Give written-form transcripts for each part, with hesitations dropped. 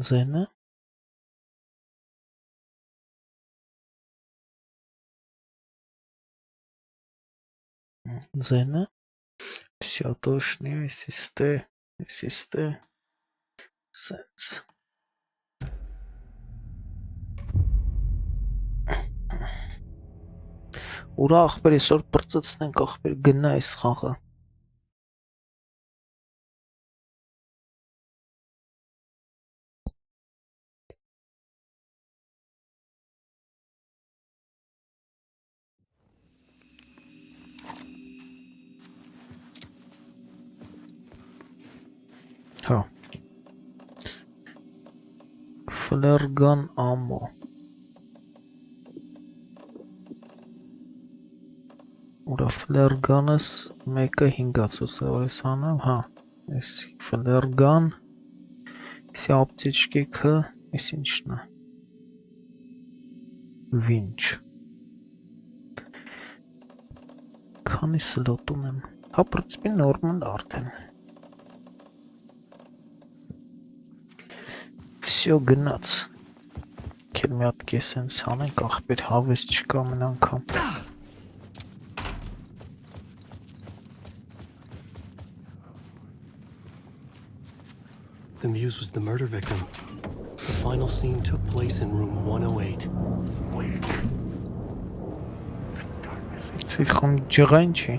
Ձենը Ձենը Всё точно, Սիստ է Սենց Ուրա աղբեր այսօր պրծծնենք աղբեր գնա այս խաղը Հա Ֆլերգան ամո Ուրա ֆլերգանս մեկը 5-ացուց է որ ես անեմ, հա Ես ֆլերգան Եսի ապտիչկի կը Ես ինչն է Վինչ Քանի սլոտ ունեմ Հա պրծպի նորմալ արդեն Всё գնաց Կել մի հատ կես հենց անենք աղբեր հավես չկա մեն անգամ The muse was the murder victim. The final scene took place in room 108. Սիդ խոմ ջղայն չի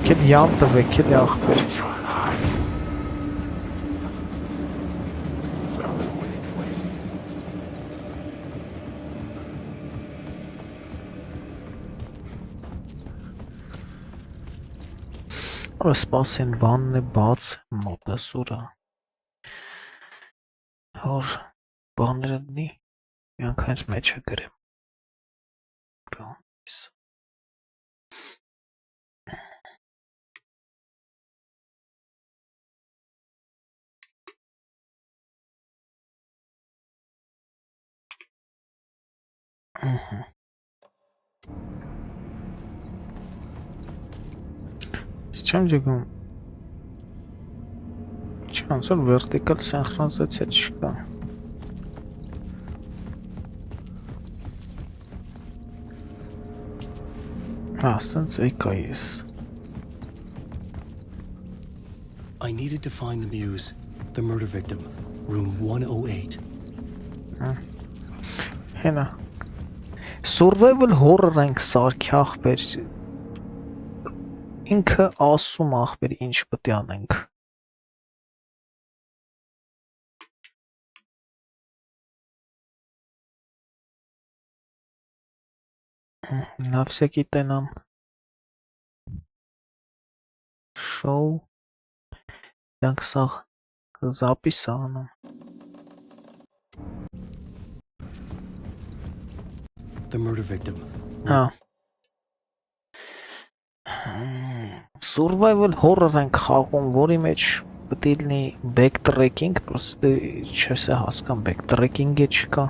Կել յան տվեք, կել աղբեր Որը սպասին բանն է բաց մոտեսուրը Հոր բաները դնի Միանք հենց մեջ է գրեմ Չեմ ջգում Չանց որ վերտիկալ սենխրոնիզացիա չկա Հա, սենց եկա ես I needed to find the muse, the murder victim, room 108. Հենա Survival horror ենք սարքի աղբեր Ինքը ասում աղբեր ինչ պտի անենք На всякий тенам Шоу Յանք սաղ Զապիս անում The murder victim. Հա Survival horror ենք խաղում, որի մեջ պտի լինի backtracking, պրոստը չես է հասկան backtracking-է չկա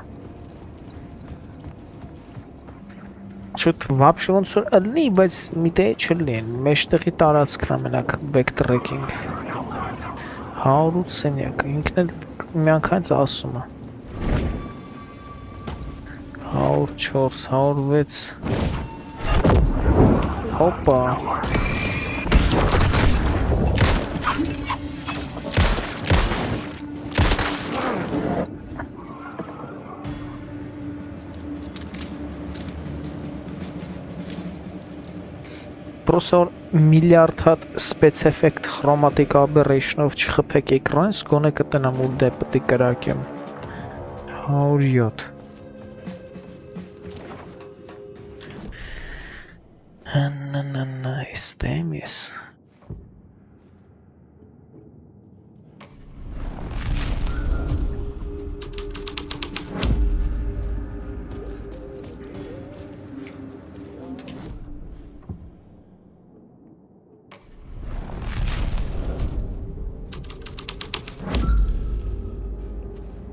Շուտ վապշը ոնց որ ըլնի, բայց միտե չլին, մեջտեղի տարածքն ամենակ backtracking 100 սենյակ, ինքն էլ միանգայց ասում է 104, 106 Հոպա Պրոսը որ միլիարդ հատ սպեց էֆեկտ խրոմատիկ աբերեյշնով չխպեք էկրանից, գոնե կտնամ ու դե պտի կրակեմ 107 Ստեմ ես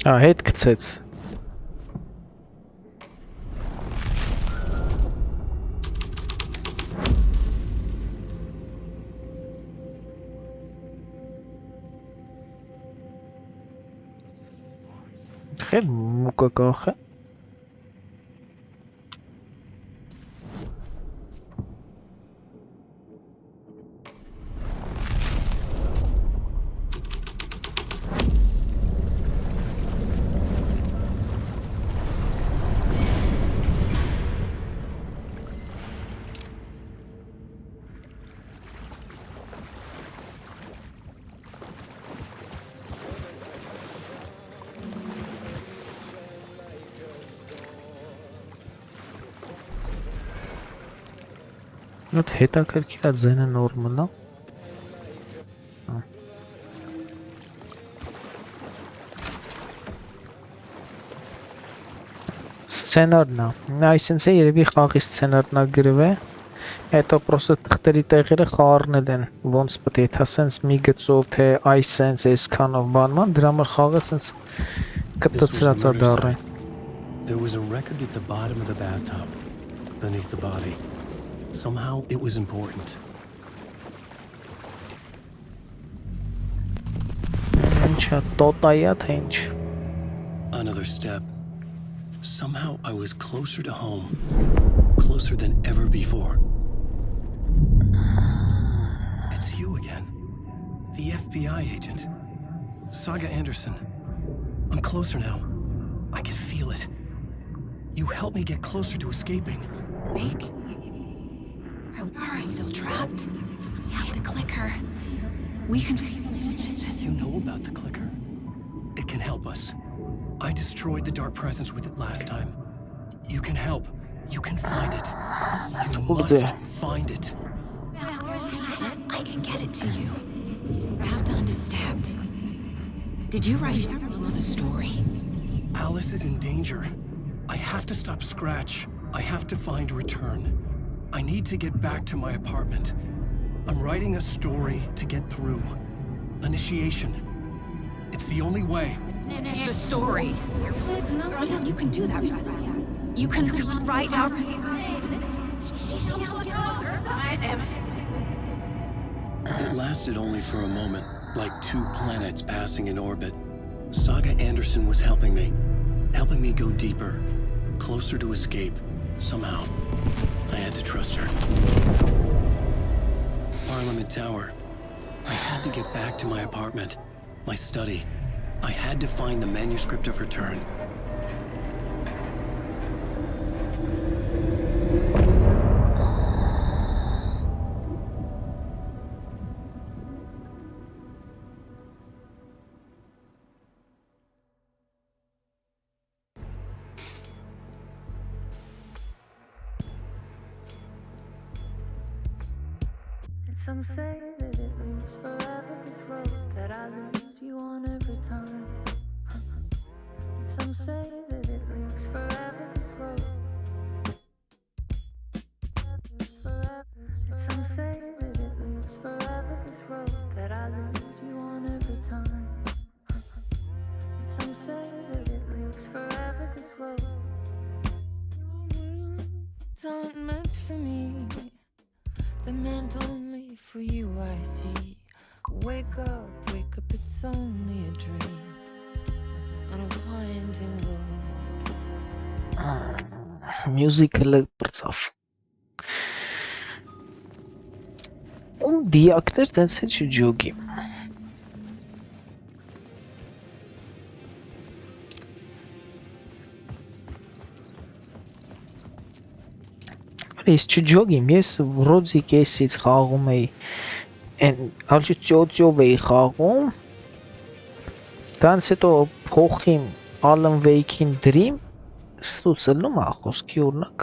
Հետ գցեց։ Խել մուկը կախ է։ Այդ հետաքրքիր է ձենը նորմալ է։ Սցենարն է։ Այսինքն երևի խաղի սցենարն է գրվել։ Հետո պրոստը թղթերի տեղերը խառնել են։ Ոնց պետք է դա սենց մի գծով թե այս սենց այսքանով բանման, դրա համար խաղը սենց կտցրած է դառը։ There was a record at the bottom of the bathtub, beneath the body. Somehow it was important. Another step. Somehow I was closer to home. Closer than ever before. It's you again. The FBI agent. Saga Anderson. I'm closer now. I can feel it. You helped me get closer to escaping. Wake? Are I still trapped? Yeah, the clicker. We can... You know about the clicker? It can help us. I destroyed the dark presence with it last time. You can help. You can find it. You must find it. I can get it to you. I have to understand. Did you write the story? Alice is in danger. I have to stop Scratch. I have to find Return. I need to get back to my apartment. I'm writing a story to get through. Initiation. It's the only way. The story. You can do that. You can write out... It lasted only for a moment, like two planets passing in orbit. Saga Anderson was helping me go deeper, closer to escape, somehow. I had to trust her. Parliament Tower. I had to get back to my apartment, my study. I had to find the manuscript of Return. Some say that it moves forever, this road that I lose you on every time. Some say that it moves forever, this road. Some say that it moves forever, this road that I lose you on every time. Some say that it moves forever, this road. It's not meant for me. They're meant only for you, I see. Wake up, it's only a dream. On a winding road. Musical բրծավ։ Ում դիակներ տենց հետ չջոգի։ Ես չջոգիմ, ես վրոձի կեսից խաղում էի, են հալչի ծյոծյով էի խաղում, դանց հետո փոխիմ Ալան Վեյքին դրիմ, ստուծելում է խոսքի օրնակ,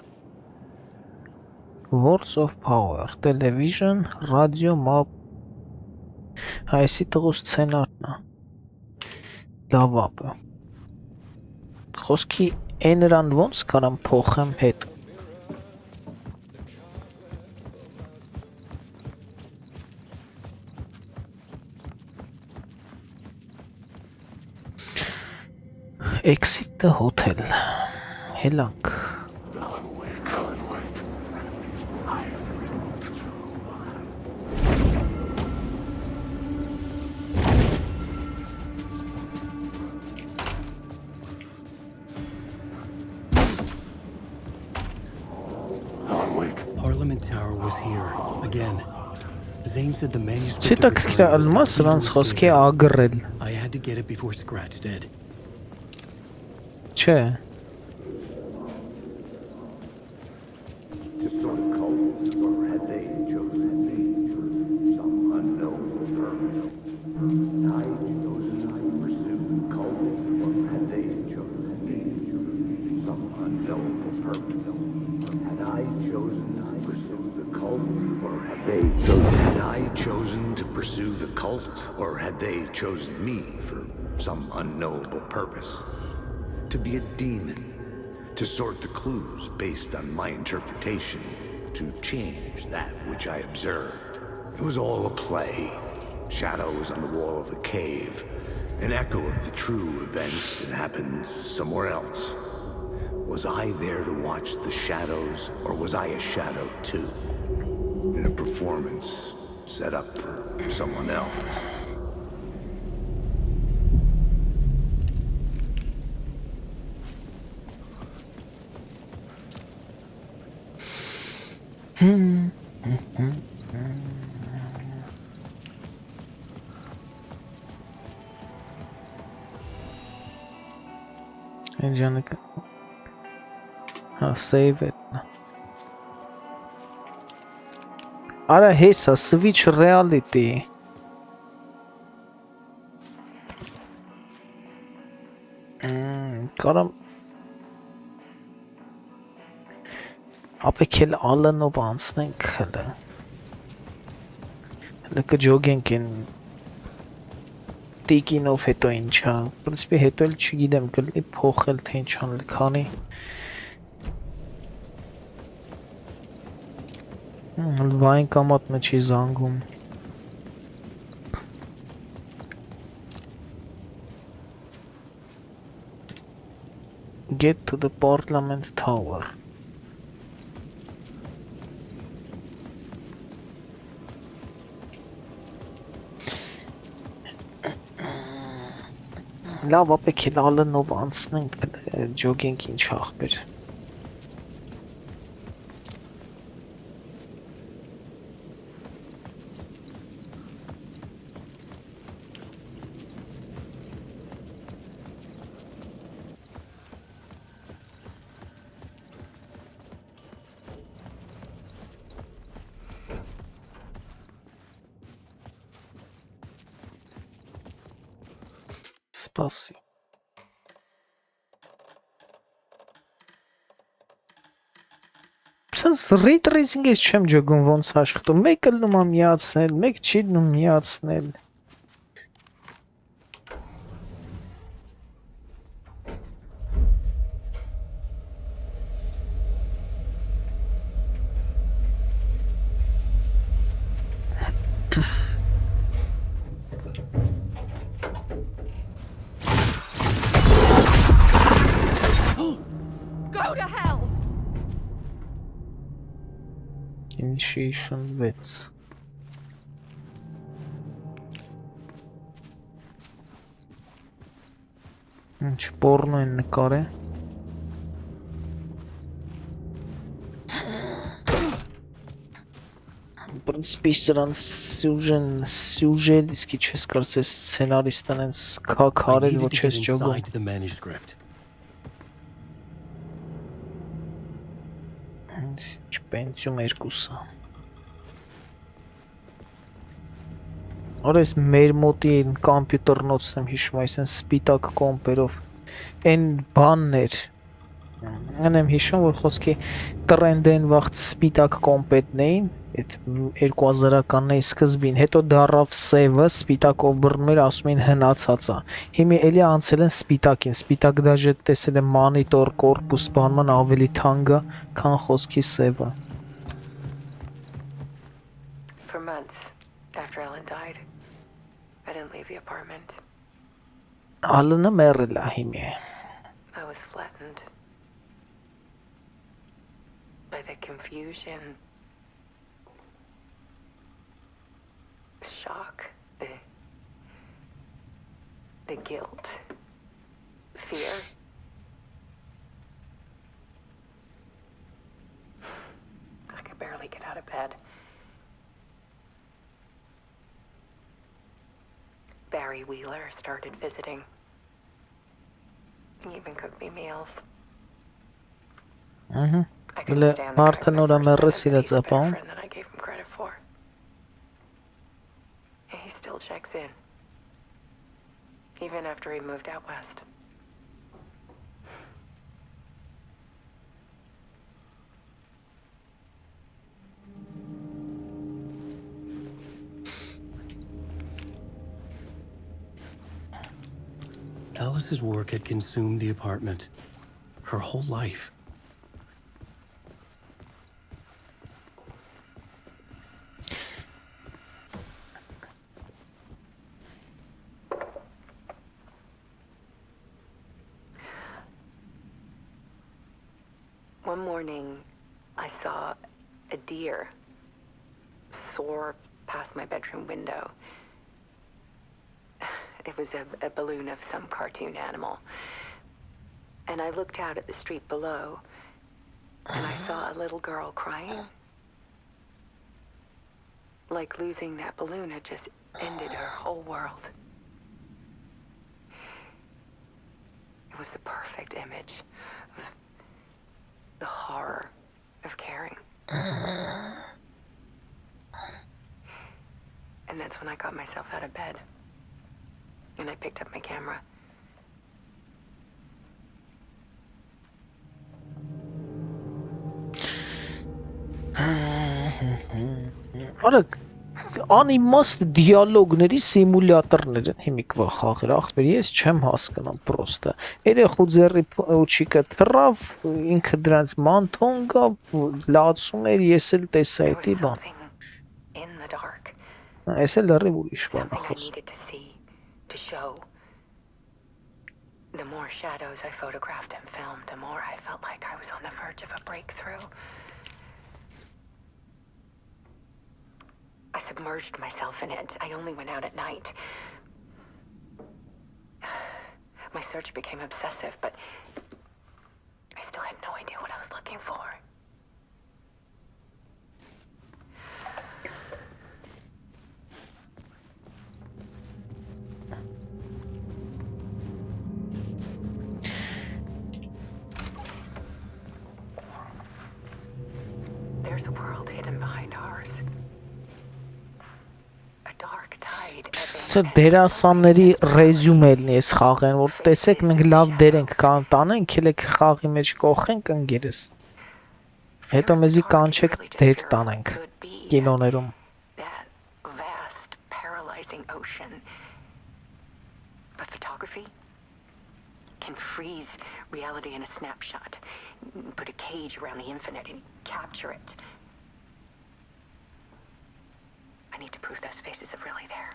Words of Power, Television, Radio, Map, հայսի տղու սցենարն է, լավապը, խոսքի էներան ոնց կարամ փոխեմ հետ, Exit the hotel. Helank. Parliament Tower was here again. Zane said the manuscript. Հետաքրքիր է ալմաս սրանց խոսքի ագրել։ I had to get it before Scratch did. Չէ։ Had I chosen to pursue the cult, or had they chosen me for some unknowable purpose? To be a demon, to sort the clues based on my interpretation, to change that which I observed. It was all a play. Shadows on the wall of the cave, an echo of the true events that happened somewhere else. Was I there to watch the shadows, or was I a shadow too? In a performance set up for someone else. Angelica. I'll save it. Արա հեսա switch reality կարամ ապեքել ալանով անցնենք հլը կջոգենք են տիկինով հետո ինչա պրինցիպի հետո էլ չգիտեմ կլի փոխել թե ինչ անել քանի Վային կամատնը չի զանգում Get to the Parliament Tower Լավ ապեքել ալնով անցնենք ջոգենք ինչ ախպեր Սպասի Սենց ռիտ ռեյսինգ ես չեմ ջոգում ոնց աշխատում մեկը լնում է միացնել մեկ չի լնում միացնել Initiation Vets Ինչ պորնո են նկար է Պրինցպի սրանց սյուժեն իսկի չես կարծես սցենարիստան են քարել ոչ ես ջոգում Պենսիում երկուսը Որ ես մեր մոտի են կամպյուտերնոց եմ հիշում այս են սպիտակ կոմպերով են բաններ Են եմ հիշում որ խոսքի տրենդ են վաղտ սպիտակ կոմպետն էին Այդ 2000-ականների սկզբին հետո դարավ սևը սպիտակով բռնում էր ասում էին հնացած է Հիմա էլի անցել են սպիտակին սպիտակ դաժե տեսել եմ մանիտոր կորպուս բանման ավելի թանկ է քան խոսքի սևը For months after Ellen died, I didn't leave the apartment. Ալանը մեռել է հիմա I was flattened by the confusion, the shock, the guilt, fear. I could barely get out of bed. Barry Wheeler started visiting. He even cooked me meals. I couldn't stand the guy when I first met him, but he's a better friend than I gave him credit for. And he still checks in, even after he moved out west. Alice's work had consumed the apartment. Her whole life. One morning, I saw a deer soar past my bedroom window. It was a balloon of some cartoon animal. And I looked out at the street below, and I saw a little girl crying. Like losing that balloon had just ended her whole world. It was the perfect image of the horror of caring. And that's when I got myself out of bed. And I picked up my camera. Արագ անիմաստ դիալոգների սիմուլյատորներ են հիմիկվա խաղեր, ախպեր, ես չեմ հասկանում պրոստը, երեխու ձեռի ուչիկը թռավ, ինքը դրանց մանթոն գավ, լացում էր, ես էլ տեսա There էտի was բան, something in the dark. ես էլ լրիվ ուրիշ բան Something I խոսում, needed to see, to show. The more shadows I photographed and filmed, the more I felt like I was on the verge of a breakthrough. I submerged myself in it. I only went out at night. My search became obsessive, but I still had no idea what I was looking for. There's a world hidden behind ours. A dark tide. Սա դերասանների ռեզյումելն է ես խաղեն, որ տեսեք մենք լավ դեր ենք կան տանենք, ելեք խաղի մեջ կողենք ընկերս, հետո մեզի կանչեք դեր տանենք կինոներում, That vast, paralyzing ocean. But photography can freeze reality in a snapshot, put a cage around the infinite and capture it. I need to prove those faces are really there.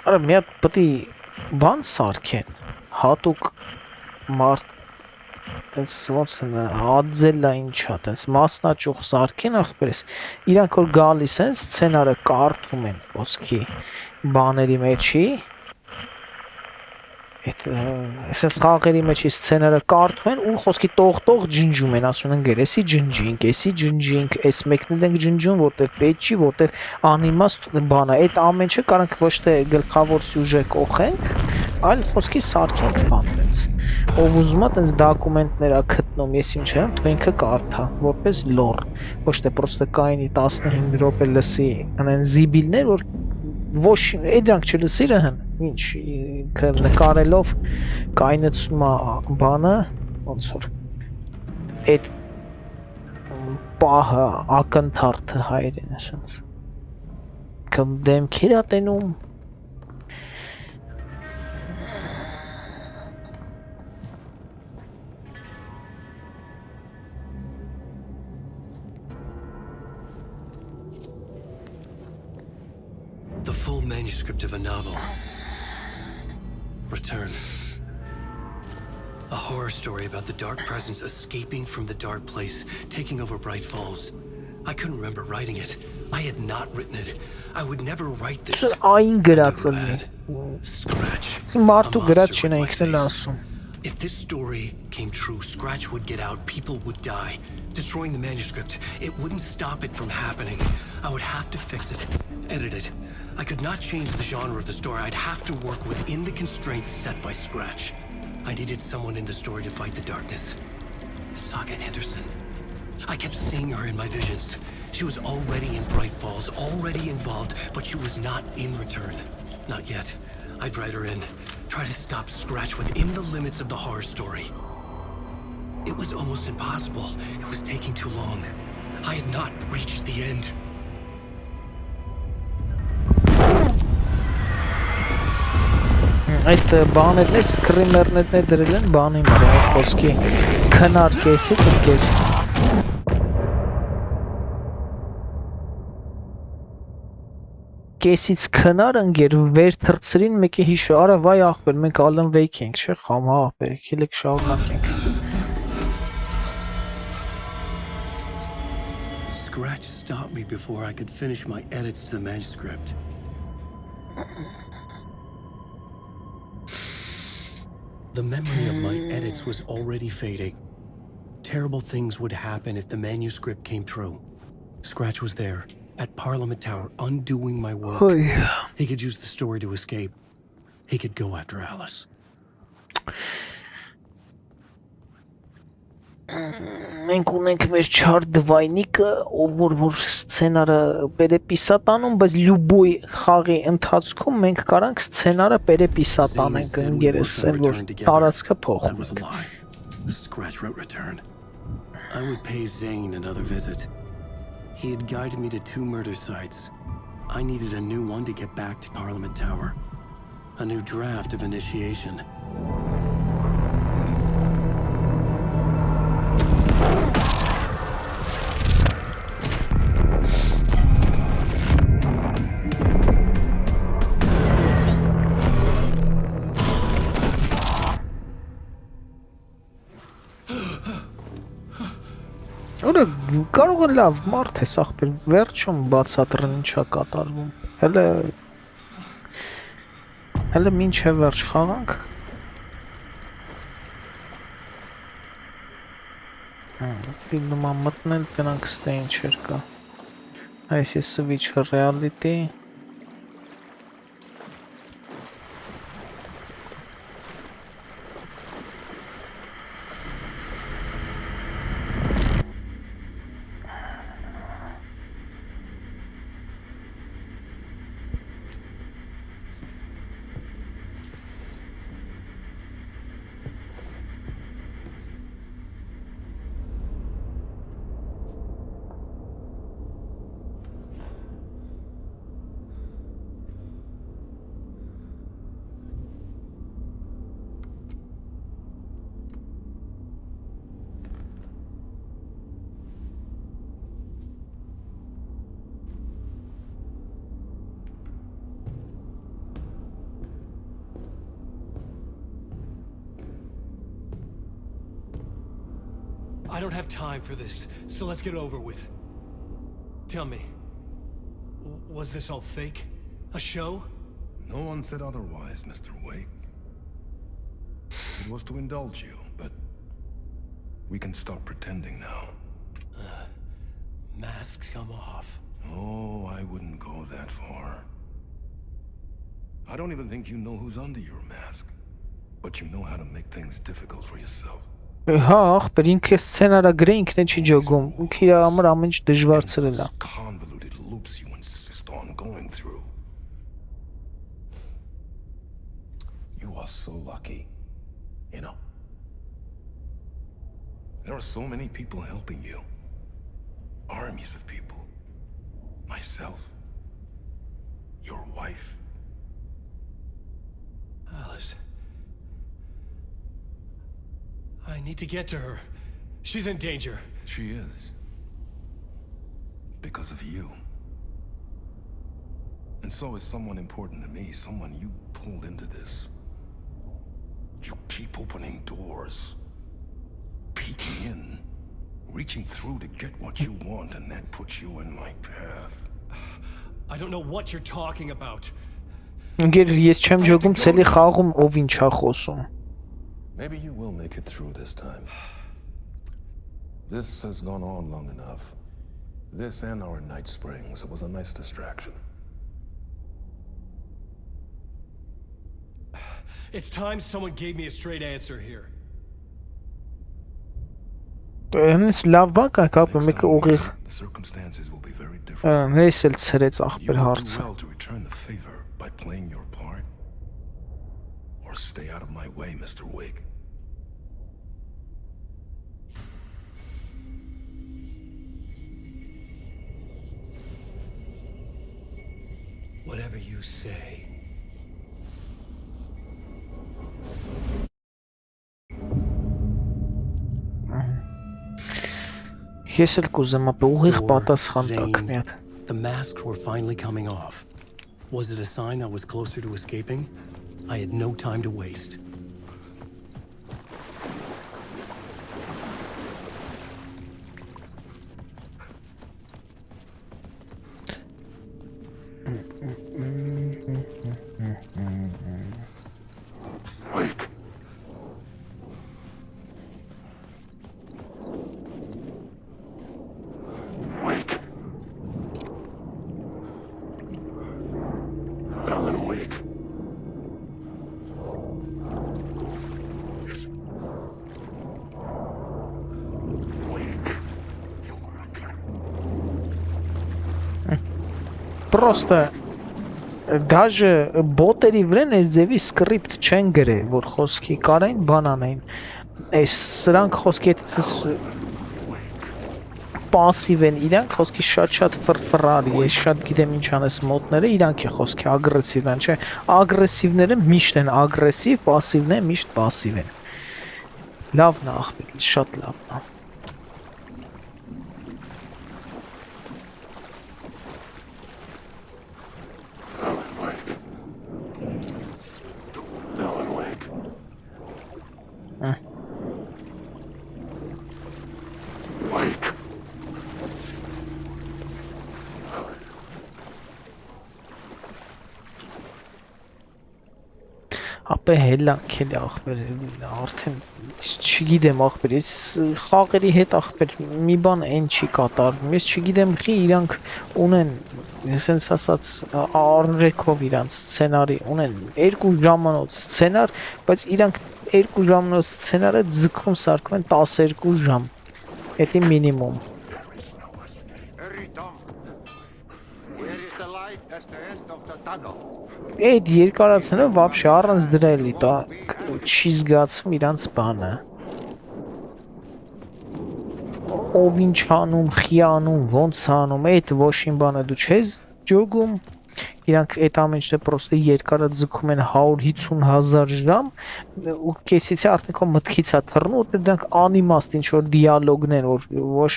Արա մի հատ պետք է բան սարքեն, հատուկ մարդ, տես ոնց են ադզելա ինչա, տես մասնաճյուղ սարքեն ախպերես, իրանք որ գալիս են սցենարը կարդում են ոսկի բաների մեջի, Այսպես խաղերի մեջի սցենարը կարդում են ու խոսքի տող ջնջում են, ասում են գեր, էսի ջնջինք, էս մեկնել ենք ջնջում, որտեվ պետք չի, որտեվ անիմաստ բան է, այդ ամեն ինչը կարանք ոչ թե գլխավոր սյուժե կողենք, այլ խոսքի սարքենք բան տենց, ով ուզում է տենց դոկումենտներ է գտնում, ես ինչ եմ, թող ինքը կարդա, որպես լոր, ոչ թե պրոստը կայնի 15 րոպե լսի, անեն զիբիլներ, որ ոչ դրանք չլսիրը հն, ինչ նկարելով կայնացում բանը, ոնց որ այդ պահը ակնթարթը հայերեն ասած, դեմքեր ա տենում, The full manuscript of a novel. Return. A horror story about the dark presence escaping from the dark place, taking over Bright Falls. I couldn't remember writing it. I had not written it. I would never write this. Այն գրածն է։ Scratch. Մարդու գրած չեն ինքն էլ ասում։ If this story came true, Scratch would get out, people would die. Destroying the manuscript, it wouldn't stop it from happening. I would have to fix it, edit it. I could not change the genre of the story. I'd have to work within the constraints set by Scratch. I needed someone in the story to fight the darkness. Saga Anderson. I kept seeing her in my visions. She was already in Bright Falls, already involved, but she was not in Return. Not yet. I'd write her in, try to stop Scratch within the limits of the horror story. It was almost impossible. It was taking too long. I had not reached the end. Այդ բաներն է, սկրիմերներն է դրել են բանի մոտ, խոսքի քնար կեսից ընկեր։ Կեսից քնար ընկեր, վեր թրցրին մեկի հիշը, արա վայ ախպեր, մենք Ալան Վեյք ենք, չէ՞ խամա ախպեր, եկեք շարունակենք։ Scratch stopped me before I could finish my edits to the manuscript. The memory of my edits was already fading. Terrible things would happen if the manuscript came true. Scratch was there, at Parliament Tower, undoing my work. He could use the story to escape. He could go after Alice. Մենք ունենք մեր չար դվայնիկը, ով որ սցենարը պերեպիսատանում, բայց լյուբոյ խաղի ընթացքում մենք կարանք սցենարը պերեպիսատանենք ընկերեսել, որ տարածքը փոխենք։ Scratch wrote Return. I would pay Zane another visit. He had guided me to 2 murder sites. I needed a new one to get back to Parliament Tower. A new draft of initiation. Որը կարող է լավ մարդ է ախպեր, վերջում բացատրեն ինչա կատարվում։ Հələ մինչև վերջ խաղանք։ Ֆիլմը մտնել գնանք ստե ինչեր կա։ Այս է switch reality։ I don't have time for this, so let's get it over with. Tell me, was this all fake? A show? No one said otherwise, Mr. Wake. It was to indulge you, but we can stop pretending now. Masks come off. Oh, I wouldn't go that far. I don't even think you know who's under your mask, but you know how to make things difficult for yourself. Հա, ախպեր ինքը սցենարը գրե ինքն է չի ջոգում, ինքը իր համար ամեն ինչ դժվարցրել է։ Convoluted loops you insist on going through. You are so lucky, you know. There are so many people helping you. Armies of people. Myself. Your wife. Alice. I need to get to her. She's in danger. She is. Because of you. And so is someone important to me, someone you pulled into this. You keep opening doors, peeking in, reaching through to get what you want, and that puts you in my path. I don't know what you're talking about. Ինգեր ես չեմ ջոգում ցելի խաղում ով ինչ է խոսում։ Maybe you will make it through this time. This has gone on long enough. This and our night springs. It was a nice distraction. It's time someone gave me a straight answer here. Այնս լավ բան կա կապը մեկը ուղիղ The circumstances will be very different. ես էլ ցրեց You ախպեր will do հարցը։ well to return the favor by playing your part. Or stay out of my way, Mr. Wig. Whatever you say. Ես էլ կուզեմ ապա ուղիղ պատասխան տակ մի հատ։ The masks were finally coming off. Was it a sign I was closer to escaping? I had no time to waste. Wake. Wake. Ellen, wake. Yes. Wake. You're again. Պրոստը Դաժե բոտերի վրան այս ձևի սկրիպտ չեն գրել, որ խոսքի կարային բան անեն։ Այս սրանք խոսքի հետից пассив են, իրանք խոսքի շատ ֆրֆրար, ես շատ գիտեմ ինչ անես մոտները, իրանք է խոսքի ագրեսիվ են, չէ, ագրեսիվները միշտ են ագրեսիվ, пассивները միշտ пассив են։ Լավն է ախպեր, շատ լավն է։ Ellen, wake. Wake. Ապա հելանքել ախպեր, արդեն չգիտեմ ախպեր, ես խաղերի հետ ախպեր մի բան այն չի կատարվում, ես չգիտեմ խի իրանք ունեն, ես հենց ասած արրեքով իրանց սցենարի ունեն 2 ժամանոց սցենար, բայց իրանք 2 ժամանոց սցենարը ձգում սարքում են 12 ժամ, դա մինիմում։ Where is the light at the end of the tunnel? Այդ երկարացնելը вообще առանց դրա էլի դա չի զգացվում իրանց բանը։ Ով ինչ անում, խի անում, ոնց անում, այդ ոչին բանը դու չես ջոգում։ Իրանք այդ ամեն ինչը պրոստը երկարը ձգում են 150,000 ժամ ու կեսից արդեն քո մտքից է թռնում, ու դրանք անիմաստ ինչ որ դիալոգներ, որ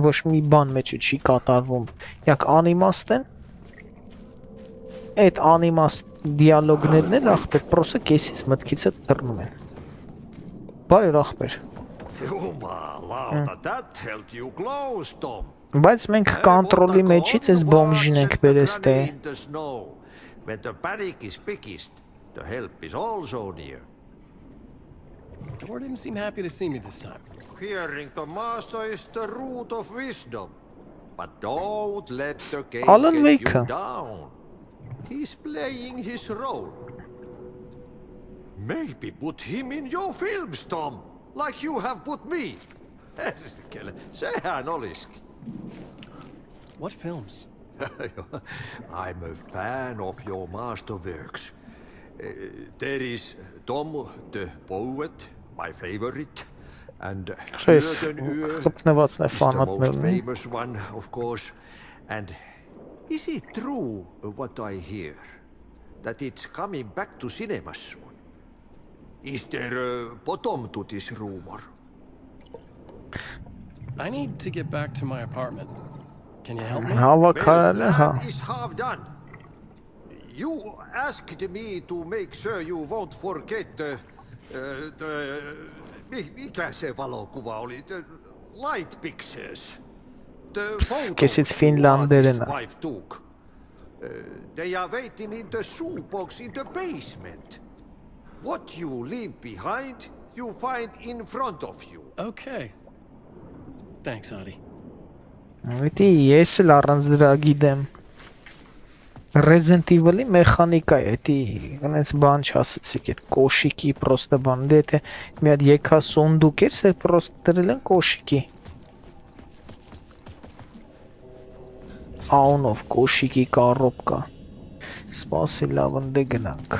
ոչ մի բան մեջը չի կատարվում։ Իրանք անիմաստ են։ Այդ անիմաստ դիալոգներն են ախպեր, պրոսը կեսից մտքիցը թռնում են։ Բարի ախպեր։ Jumalauta, that held you close, Tom. Բայց մենք կոնտրոլի մեջից այս բոմժին ենք բերեստե։ When the panic is biggest, the help is also near. Door didn't seem happy to see me this time. Hearing the master is the root of wisdom. But don't let the king Ալան get Վեյքը։ you down. He's playing his role. Maybe put him in your films, Tom, like you have put me. Sehän olisikin. What films? I'm a fan of your masterworks. There is Tom the Poet, my favorite, and Yes, Yrdenhyö ծպնված է is the most ֆանատներն։ famous one, of course. And is it true what I hear, that it's coming back to cinemas soon? Is there a bottom to this rumor? I need to get back to my apartment. Can you help me? Հավաքարել է, հա։ Plan is half done. You asked me to make sure you won't forget mikä se valokuva oli? The light pictures. The Kes it's photos Finlanderina. artist's wife took. They are waiting in the shoebox in the basement. What you leave behind, you find in front of you. Okay. Thanks, Adi. Vitի ես էլ առանց դրա գիտեմ։ Resident Evil-ի մեխանիկա է, դի այնպես բան չասեցիք, այդ կոշիկի պրոստը բան, դե թե մի հատ եկա սոնդուկ էր, սա պրոստ դրել են կոշիկի։ Աունով կոշիկի կարոպկա։ Սպասի լավ ընդե գնանք։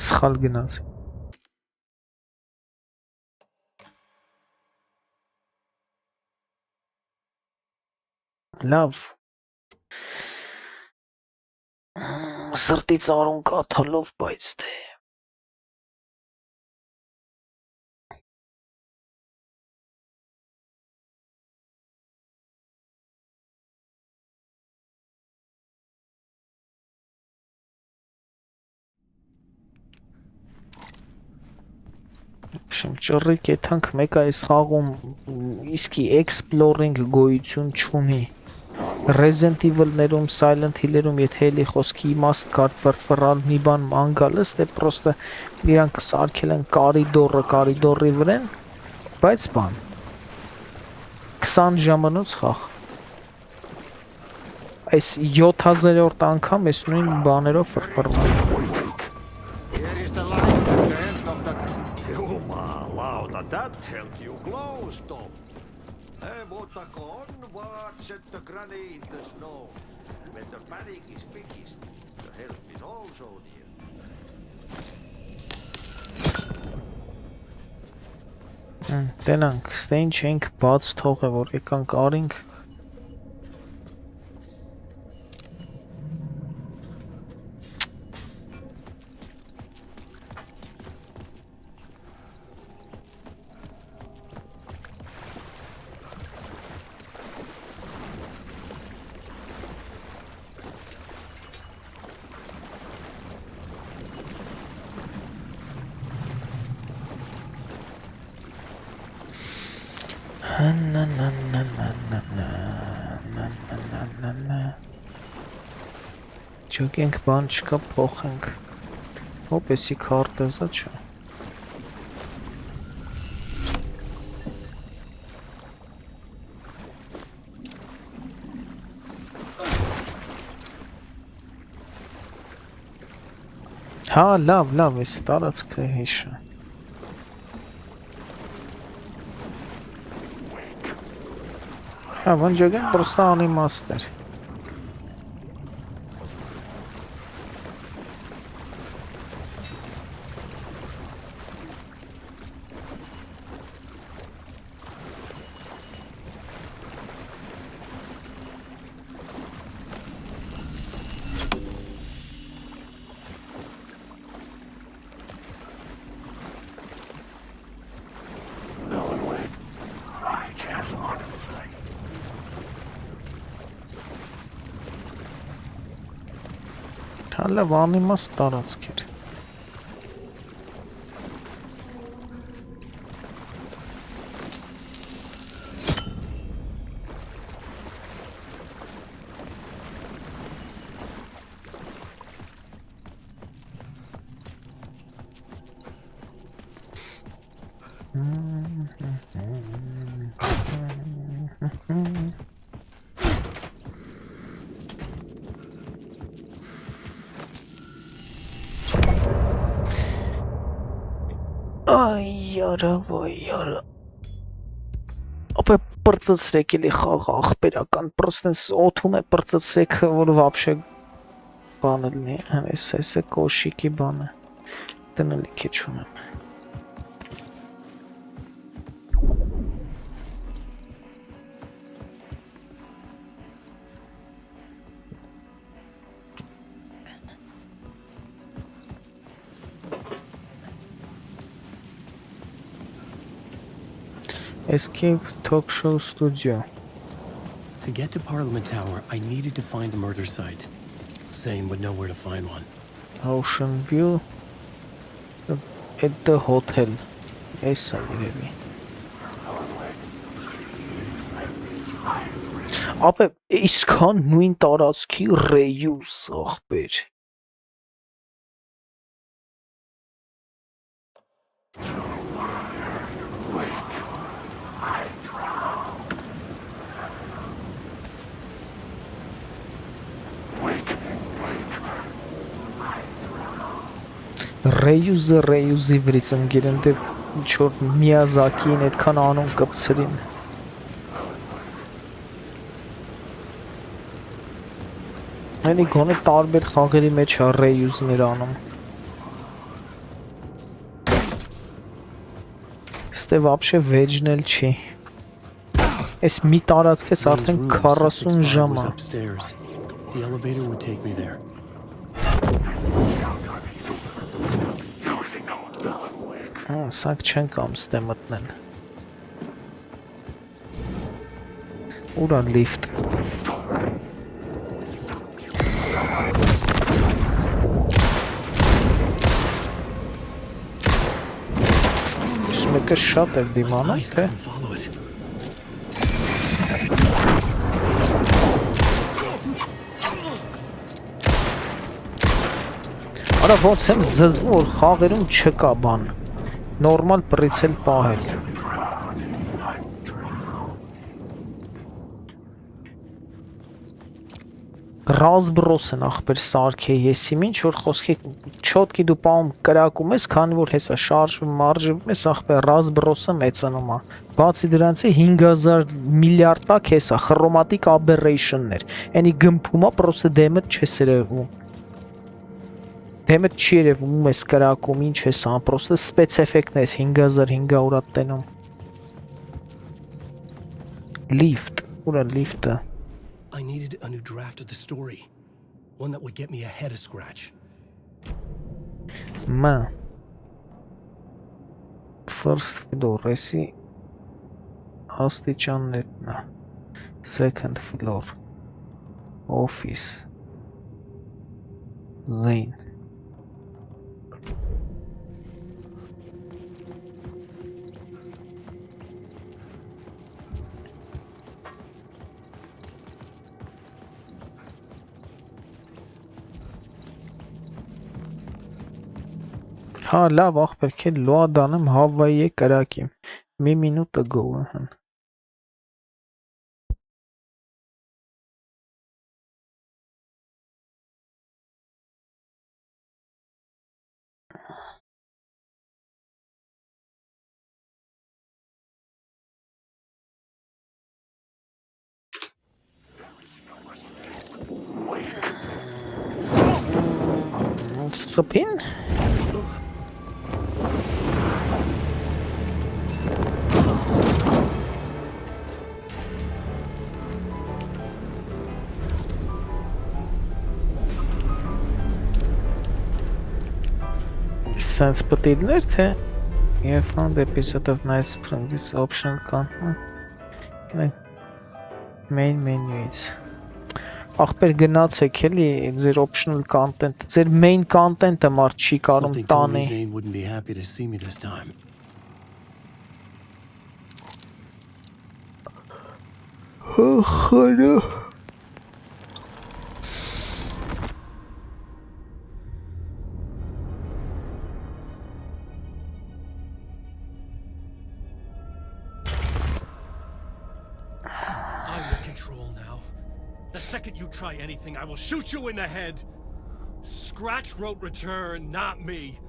Սխալ գնաց։ Լավ։ Սրտից արուն կաթալով, բայց դե։ Ճռիկ եթանք մեկը այս խաղում իսկի exploring գոյություն չունի։ Resident Evil-ներում, Silent Hill-երում եթե էլի խոսքի իմաստ կար վրվռալ մի բան ման գալիս, դե պրոստը իրանք սարքել են կարիդորի վրեն, բայց բան 20 ժամանոց խաղ։ Այս 7000-րդ անգամ այս նույն բաներով վրվռվում։ Here is the light at the end of the... Jumalauta, that held you close, Tom. Mutta on watch at the granny in the snow. When the panic is biggest, the help is also near. Տենանք, ստե ինչ ենք բաց թողը, որ եկանք արինք։ Չոքենք բան չկա փոխենք։ Հոպ էսի քարտեզա չէ։ Հա, լավ, էս տարածքը հիշը։ Հա, վնջոգեն պրոստա անիմաստ էր։ Հալը անիմաստ տարածք էր։ Այ յարա, ոյ յարա։ Ապա պրծծրեք էլի խաղ ախպերական, պրոստը օթում է պրծծրեք, որ վաբշե բանը լինի, այս է կոշիկի բանը, դնելիք է չունեմ։ Escape Talk Show Studio. To get to Parliament Tower, I needed to find a murder site. Zane would know where to find one. Ocean View at the hotel. Yes, maybe. Ապե իսկան նույն տարածքի ռեյուս ախպեր։ Ռեյուզի վրից ընգերն դե ինչ-որ միազակին այդքան անուն կպցրին։ Այնի գոնե տարբեր խաղերի մեջ է ռեյուզներ անում։ Ստե вообще վեջն էլ չի։ Այս մի տարածք ես արդեն 40 ժամ է։ The elevator would take me there. Սանք չեն կամ ստե մտնել։ Ուրա լիֆտ։ Մեկը շատ է դիմանում, թե։ Արա ոնց եմ զզվում, որ խաղերում չկա բան։ Նորմալ պրիցել պահել։ Ռազբրոս են ախպեր սարքի եսի ինչ որ խոսքի չոտքի դու պահում կրակում ես, քանի որ հեսա շարժվում մարժվում ես ախպեր ռազբրոսը մեծանում է։ Բացի դրանից 5000 միլիարդ տակ հեսա խրոմատիկ աբերեյշններ։ Այնի գմփումա պրոստը դեմը չես երևում։ Դեմը չի երևում ես կրակում ինչ ես ան, պրոստը սպեց էֆեկտն ես 5500-ա տենում։ Լիֆտ, ուրա լիֆտը։ I needed a new draft of the story, one that would get me ahead of Scratch. Ma. First floor, եսի աստիճաններն է։ Second floor, office, Zane. Հա լավ ախպեր քե լոադանեմ Հավայի կրակիմ մի մինուտ ago հն Սխպին Sense պատիդներ թե You found the episode of Night Spring this optional content main menu-ից Ախպեր գնացեք էլի ձեր optional content ձեր main content-ը մարդ չի կարում տանի Zane wouldn't be happy to see me this time. Խորա The second you try anything, I will shoot you in the head. Scratch wrote return, not me.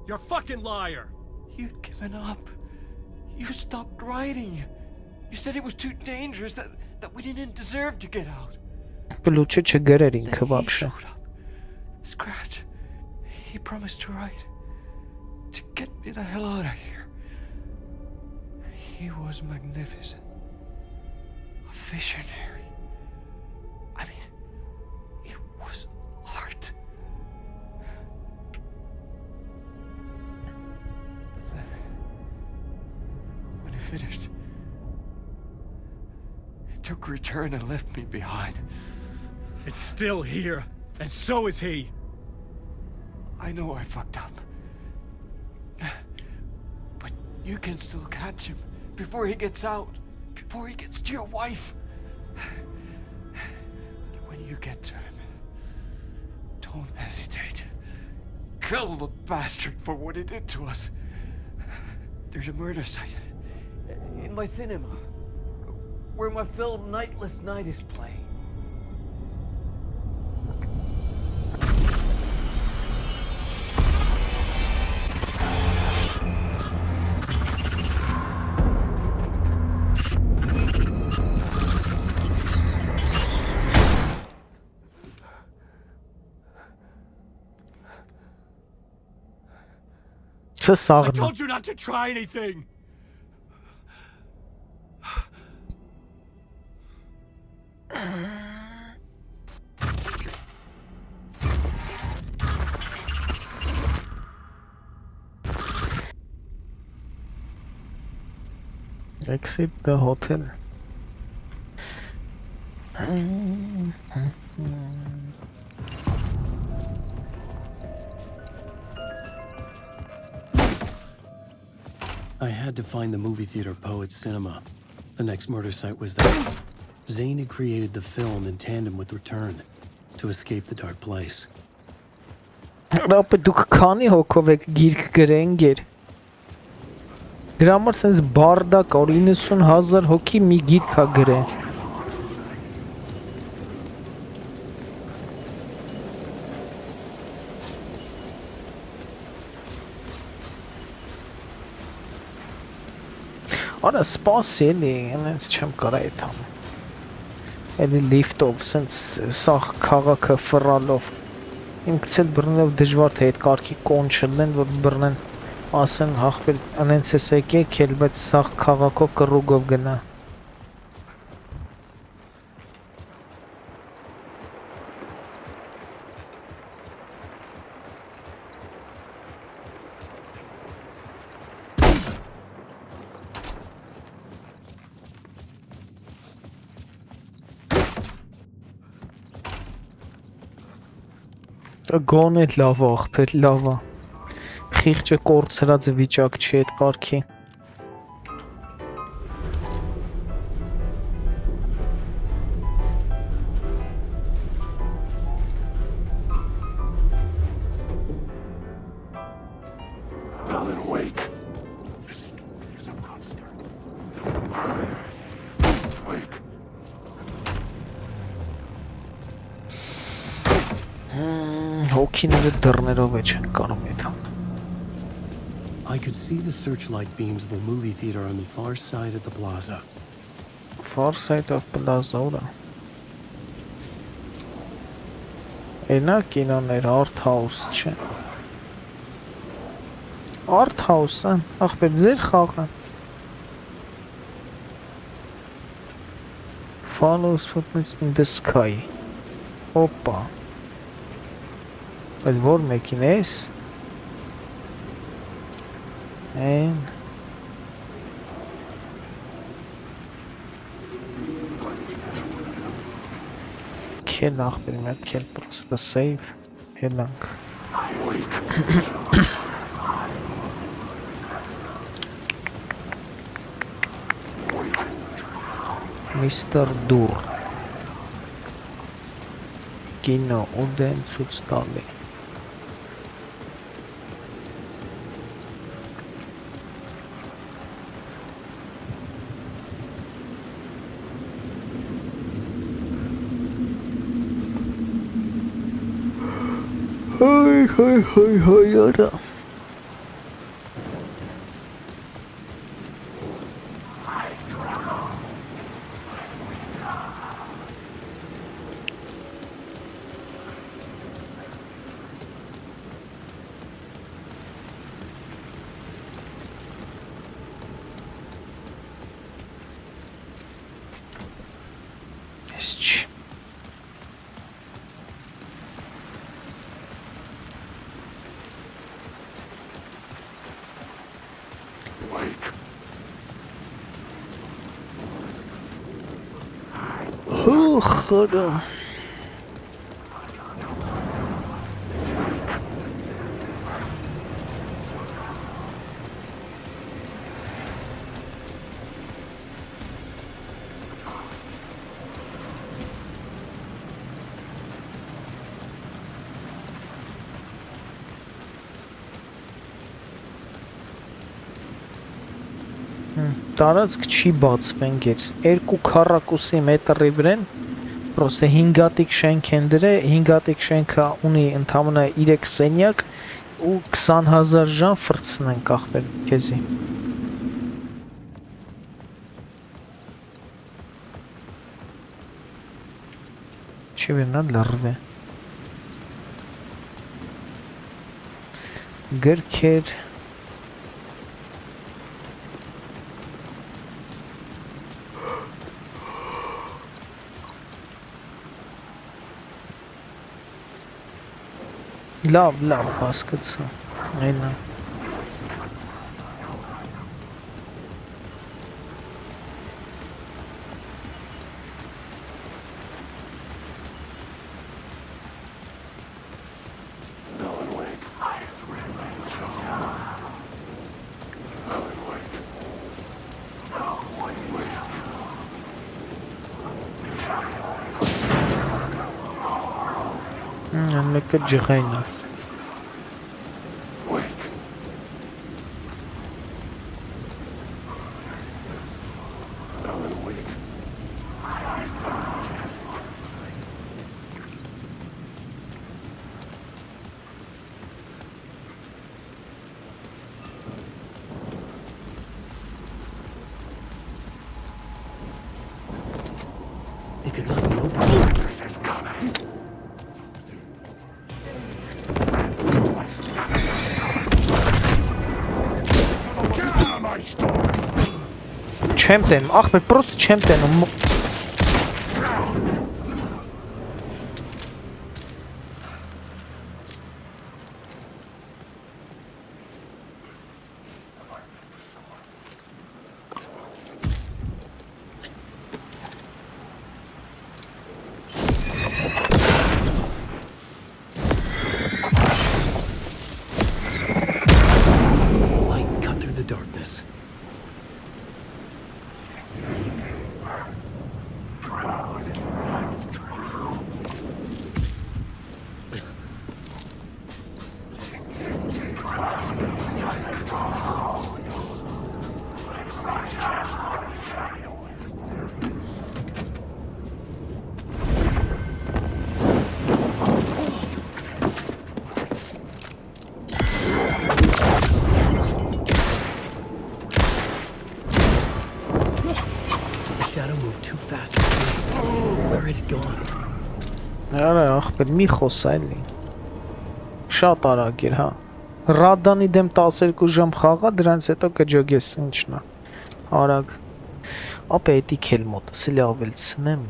You're a fucking liar. You'd given up. You stopped writing. You said it was too dangerous, that we didn't deserve to get out. Լուչը չգրեր ինքը Then he вообще showed up. Scratch. He promised to write. To get me the hell out of here. He was magnificent. A visionary. I mean, it was art. But then, when he finished, took return and left me behind. It's still here, and so is he. I know I fucked up. But you can still catch him before he gets out, before he gets to your wife. When you get to him, don't hesitate. Kill the bastard for what he did to us. There's a murder site in my cinema where my film Nightless Night is playing. I told you not to try anything! Exit the hotel. I had to find the movie theater Poets Cinema. The next murder site was there. Zane had created the film in tandem with Return to escape the dark place. Rapը դուք քանի հոգով եք գիրք գրենգեր։ Դրա համար sense բարդակ որ 90,000 հոգի մի գիրք է գրեն։ Արա սպասելի, այնց չեմ կարա այդ ամ։ Էլի լիֆտով, sense սաղ քաղաքը ֆռալով։ Ինքս էլ բռնելով դժվար թե այդ կարգի կոն չլեն, որ բռնեն, ասեն հախվեր անենց ես եկեք էլ, բայց սաղ քաղաքով կռուգով գնա։ Գոն էլ լավ է, աղբեր, լավ է։ Խիղճը կորցրած վիճակ չի այդ կարգի։ Ալան Վեյք. This is a monster. Wake. Հոգիները դռներով է չեն կարող այդ ան։ I could see the searchlight beams of the movie theater on the far side of the plaza. Far side of plaza ուրա։ Այնա կինոներ art house չէ։ Art house-ն, ախպեր ձեր խաղը։ Follows footprints in the sky. Օպա։ Այդ որ մեկին ես։ Այն Քել ախպեր մետ քել պրոստը save հելանք Mr. Dur Կինո ուդեն ցույց տալի Հայ, արա Խոդա տարածք չի բացվեն գեր երկու քառակուսի մետրի վրան պրոստե 5 հատիկ շենք են դրե 5 հատիկ շենքը ունի ընդամենը 3 սենյակ ու 20000 ժամ ֆրցնեն կախվել քեզի չի վերնա լրվե գրքեր լավ հասկացա այլն մեկը ջղային է It could not be open. չեմ տենում ախպեր պրոստ չեմ տենում ախպեր մի խոսայլի շատ արագ էր հա ռադանի դեմ 12 ժամ խաղա դրանց հետո կջոգես ինչն է արագ ապա էդի քել մոտս էլի ավելցնեմ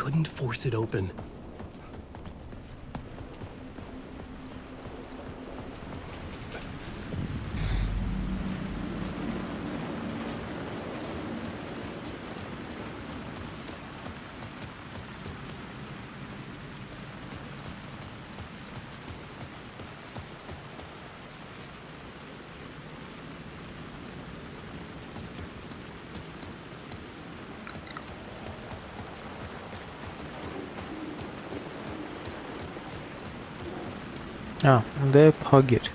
Couldn't force it open. Դե փագեր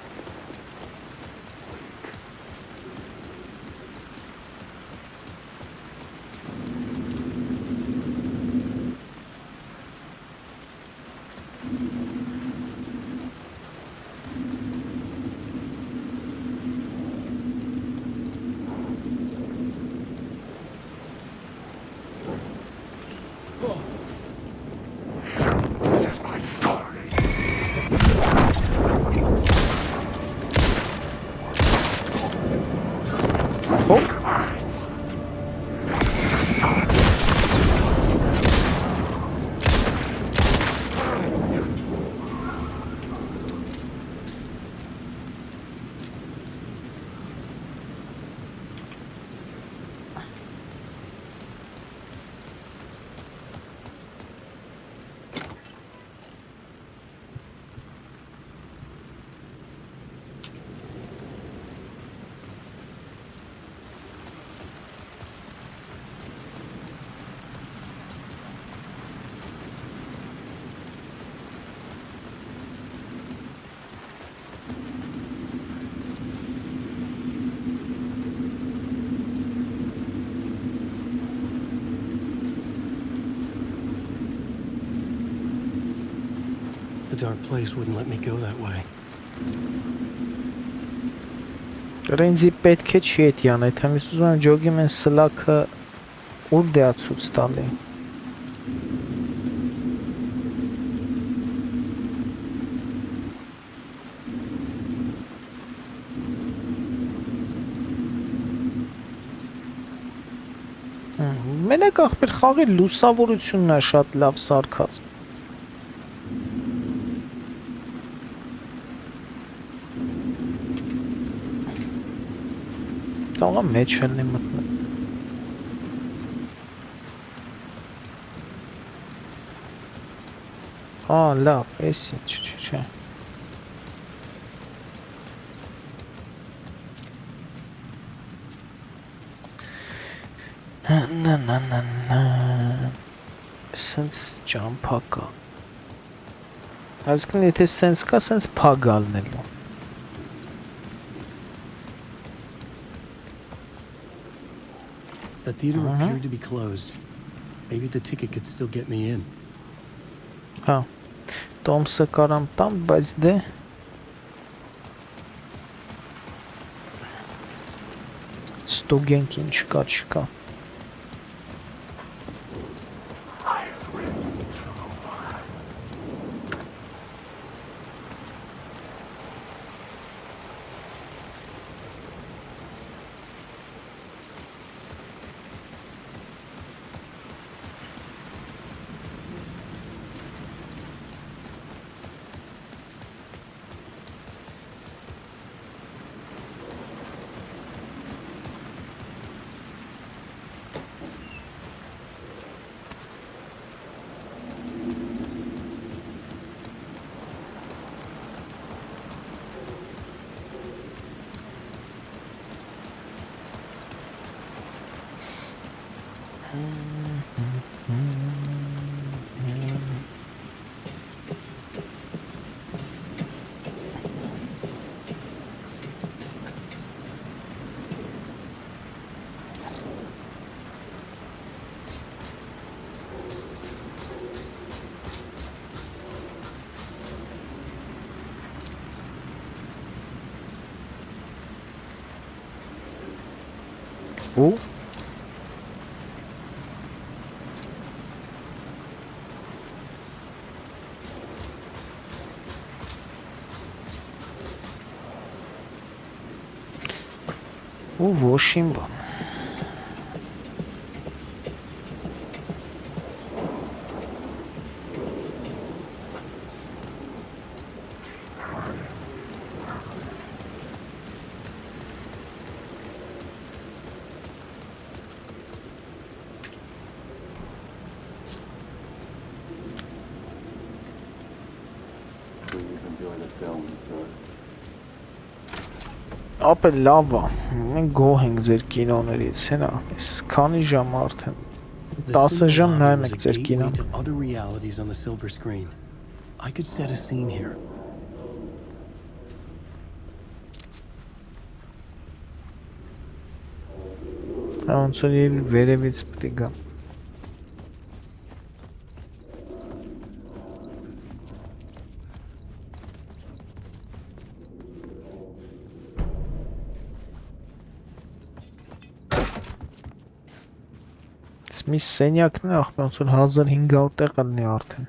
dark place wouldn't let me go that way. Ռենզի պետք է չի էդ յան, այդ հմիս ուզում եմ ջոգի մեն սլաքը ուր դե ացուց տալի։ Մենակ ախպեր խաղի լուսավորությունն է շատ լավ սարքած։ Տաղա մեջ ելնի մտնում։ Լավ, էս ինչ, չէ։ Սենց ճամփա կա։ Այսինքն եթե սենց կա, սենց փագ ալնելու։ The theater appeared to be closed. Maybe the ticket could still get me in. Հա։ Տոմսը կարամ տամ, բայց դե ստուգենք ինչ կա, չկա։ Ու ոշին բան։ Ապե լավ է, մենք գոհ ենք ձեր կինոներից, հենա, ես քանի ժամ արդեն, 10 ժամ նայում եք ձեր կինոն։ Other realities on the silver screen. I could set a scene here. Ոնց որ վերևից պետք է գա։ Մի սենյակն է ախպեր, ոնց որ 1500 տեղ ալնի արդեն։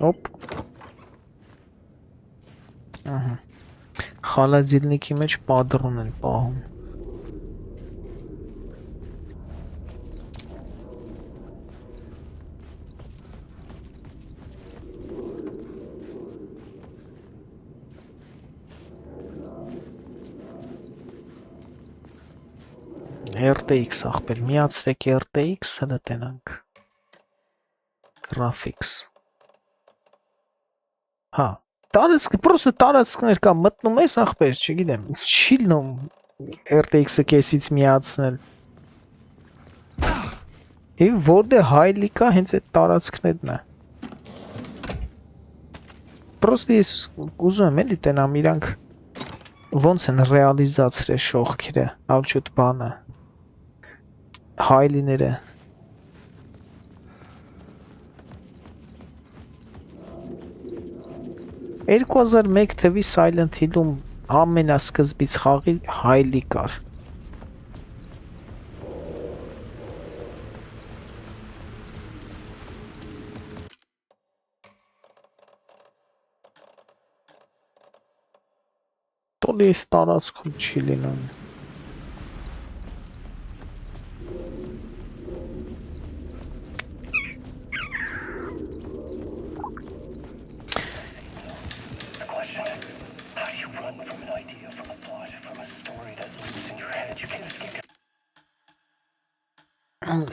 Ոպ։ Ահա։ Խալաձիլնիկի մեջ պատրոն են պահում։ RTX ախպեր, միացրեք RTX հլը տենանք, graphics, հա, պրոսը տարածքներ կա, մտնում ես ախպեր, չգիտեմ, չի լնում RTX-ը կեսից միացնել, և որդ է հայլի կա, հենց այդ տարածքներն է, պրոսը ես ուզում եմ էլի տենամ իրանք, ոնց են ռեալիզացրել շողքերը, ալչուտ բանը, հայլիները։ 2001 թվի Silent Hill-ում ամենասկզբից խաղի հայլի կար։ Տոլի այս տարածքում չի լինում։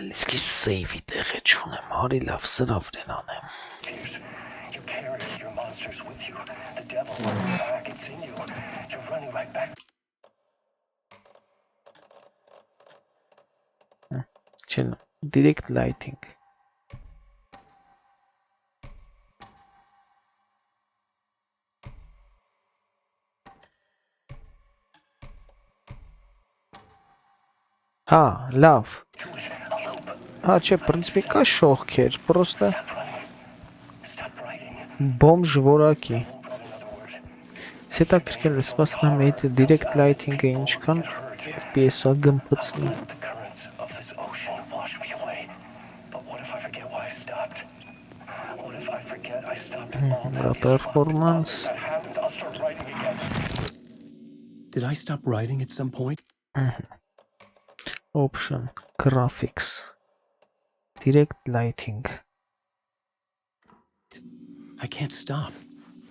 Իսկի սեյվի տեղ է չունեմ, հարի լավ սրա վրեն անեմ։ You carry your monsters with you. The devil is back. It's in you. You're running right back. Chill. Direct lighting. Ha, love. Ha, չէ, պրինցիպի կա շողքեր, պրոստը բոմժ որակի։ Սետա կրկել է սպասնամ էիտ direct lighting-ը ինչքան FPS-ա գմպծնի։ Performance. Did I stop writing at some point? Option, graphics, direct lighting. I can't stop.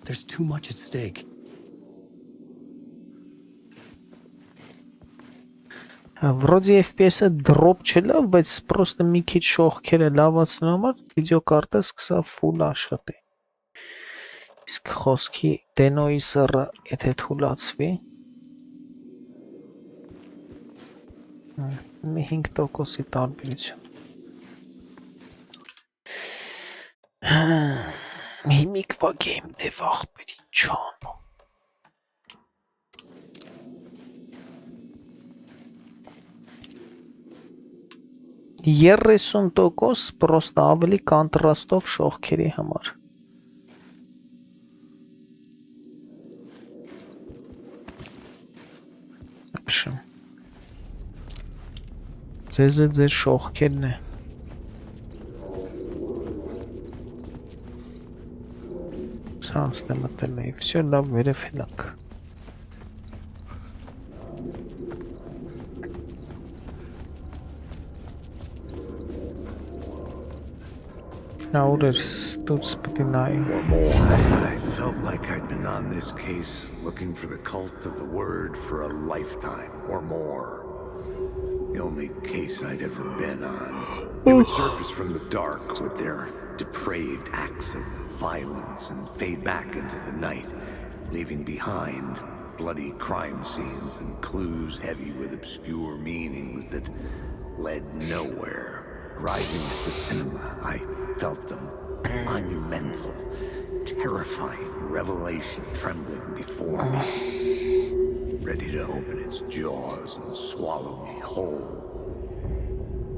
There's too much at stake. Вроде FPS-ը drop չլավ, բայց պրոստը մի քիչ շողքերը լավացնելու համար վիդեոկարտը սկսավ full աշխատի։ Իսկ խոսքի denoiser-ը եթե թուլացվի, մի 5%-ի տարբերություն։ Հիմիկվա game dev ախպերի չան։ 30% պրոստը ավելի կանտրաստով շողքերի համար։ Ապշում։ Ձեզ է ձեր շողքերն է։ Սանց դե մտել է, վսյո լավ վերև հելակ։ Now there's I felt like I'd been on this case looking for the cult of the word for a lifetime or more. The only case I'd ever been on. They would surface from the dark with their depraved acts of violence and fade back into the night, leaving behind bloody crime scenes and clues heavy with obscure meanings that led nowhere. Arriving at the cinema, I felt a monumental, terrifying revelation trembling before me, ready to open its jaws and swallow me whole.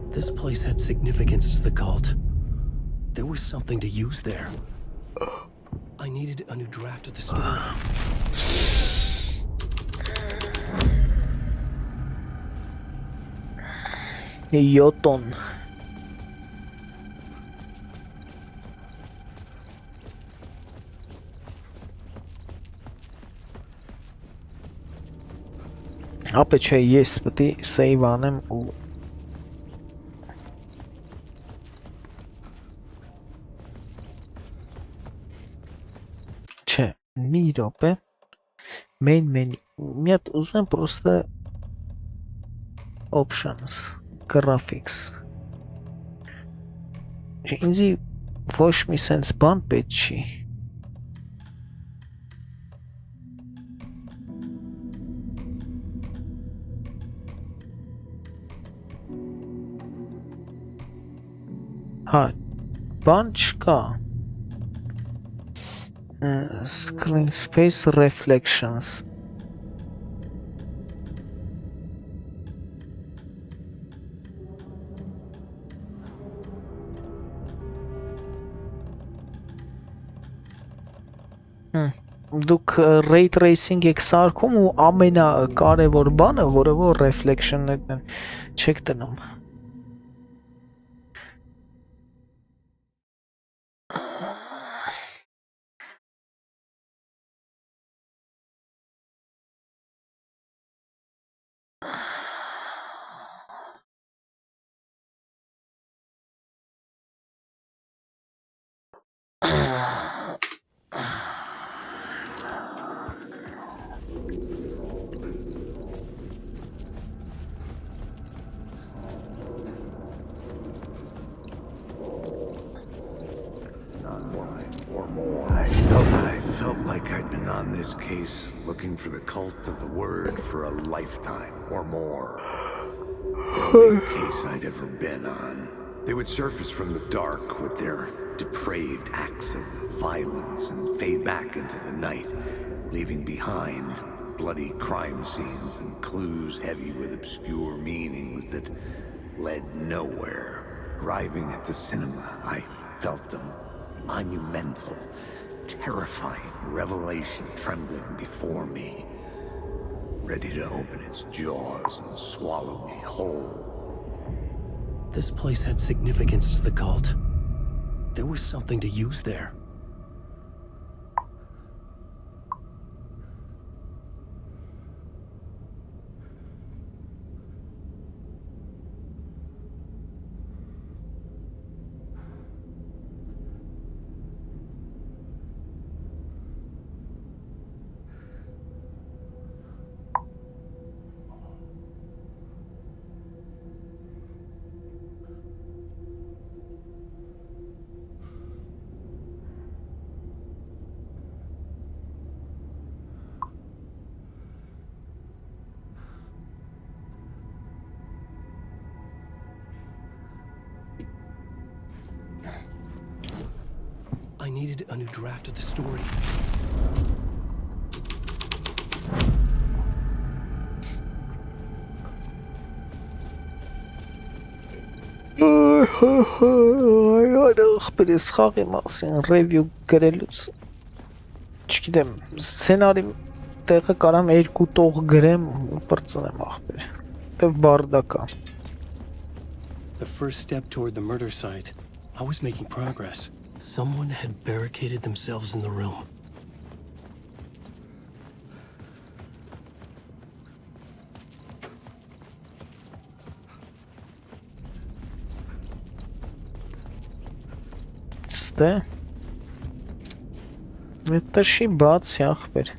This place had significance to the cult. There was something to use there. I needed a new draft of the story. Yoton. Ապե չէ, ես պետք է save անեմ ու չէ, մի րոպե main menu մի հատ ուզում եմ պրոստը options graphics ինձ ոչ մի sense բան պետք չի Ha, բան չկա screen space reflections Դուք ray tracing եք սարքում ու ամենակարևոր բանը, որը որ reflection-ներն են, չեք դնում։ I felt like I'd been on this case looking for the cult of the word for a lifetime or more. The only case I'd ever been on. They would surface from the dark with their depraved acts of violence and fade back into the night, leaving behind bloody crime scenes and clues heavy with obscure meanings that led nowhere. Arriving at the cinema, I felt a monumental, terrifying revelation trembling before me, ready to open its jaws and swallow me whole. This place had significance to the cult. There was something to use there. I needed a new draft of the story. Ախպերս խաղի մասին review գրելուց չգիտեմ, սցենարի տեղը կարամ 2 տող գրեմ ու պրծնեմ ախպեր։ Դե բարդակա։ The first step toward the murder site. I was making progress. Someone had barricaded themselves in the room. Ստե։ Это շի բաց ախպեր։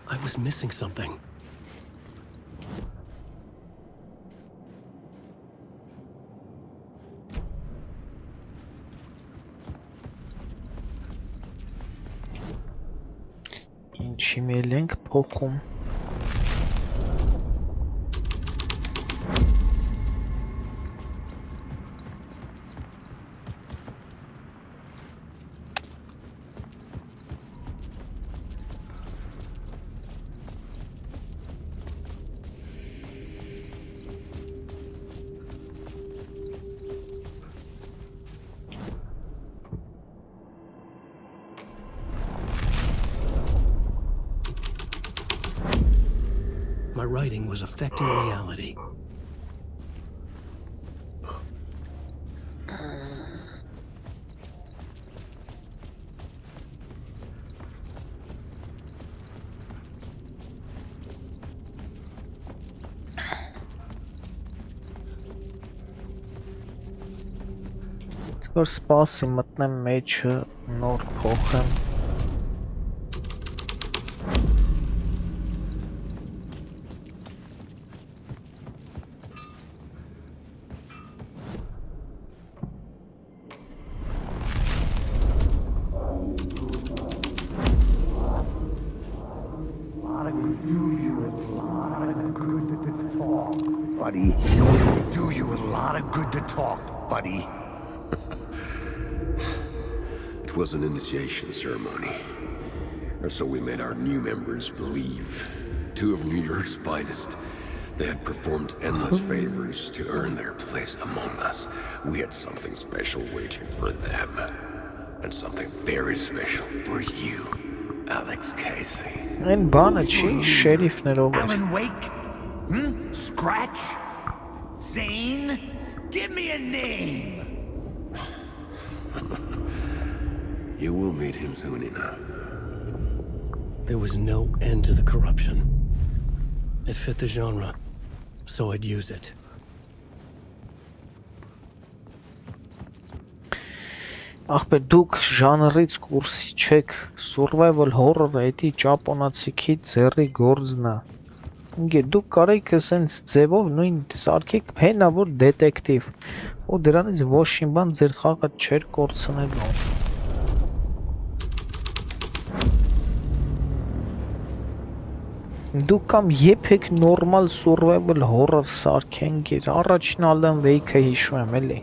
I was missing something. Ինչի մեել ենք փոխում։ My writing was affecting reality. Որ սպասի մտնեմ մեջը նոր փոխեմ։ buddy. It would do you a lot of good to talk, buddy. It was an initiation ceremony. Or so we made our new members believe. 2 of New York's finest. They had performed endless favors to earn their place among us. We had something special waiting for them. And something very special for you, Alex Casey. Այն բանը չի, շերիֆներով էր։ Alan Wake? Scratch? Zane? Give me a name! You will meet him soon enough. There was no end to the corruption. It fit the genre, so I'd use it. Ախպեր դուք ժանրից կուրսի չեք, survival horror-ը էդի ճապոնացիքի ձեռի գործն է։ Ինգե դուք կարեք սենց ձևով նույն սարքեք հենա որ դետեկտիվ, ու դրանից ոչ մի բան ձեր խաղը չեր կորցնելու։ Դուք կամ եփեք նորմալ survival horror սարքենք, առաջին Ալան Վեյքը հիշում եմ էլի։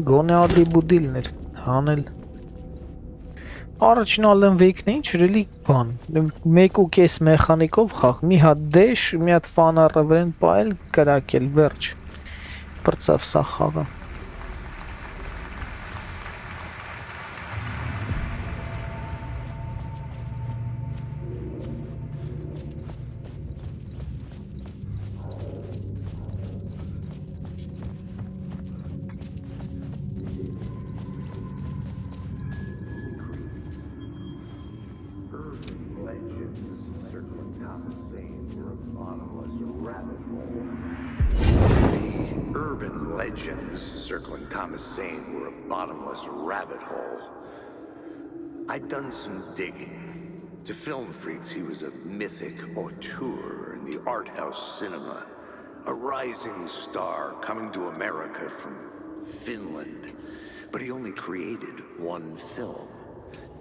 Գոնե ադի բուդիլն էր, հանել։ Առաջին Ալան Վեյքն է ինչ ռելի բան, 1.5 մեխանիկով խաղ, մի հատ դեշ, մի հատ ֆանարը վրան պայել, կրակել, վերջ, պրծավ սա խաղը։ Circling Thomas Zane were a bottomless rabbit hole. I'd done some digging. To film freaks, he was a mythic auteur in the art house cinema. A rising star coming to America from Finland. But he only created one film,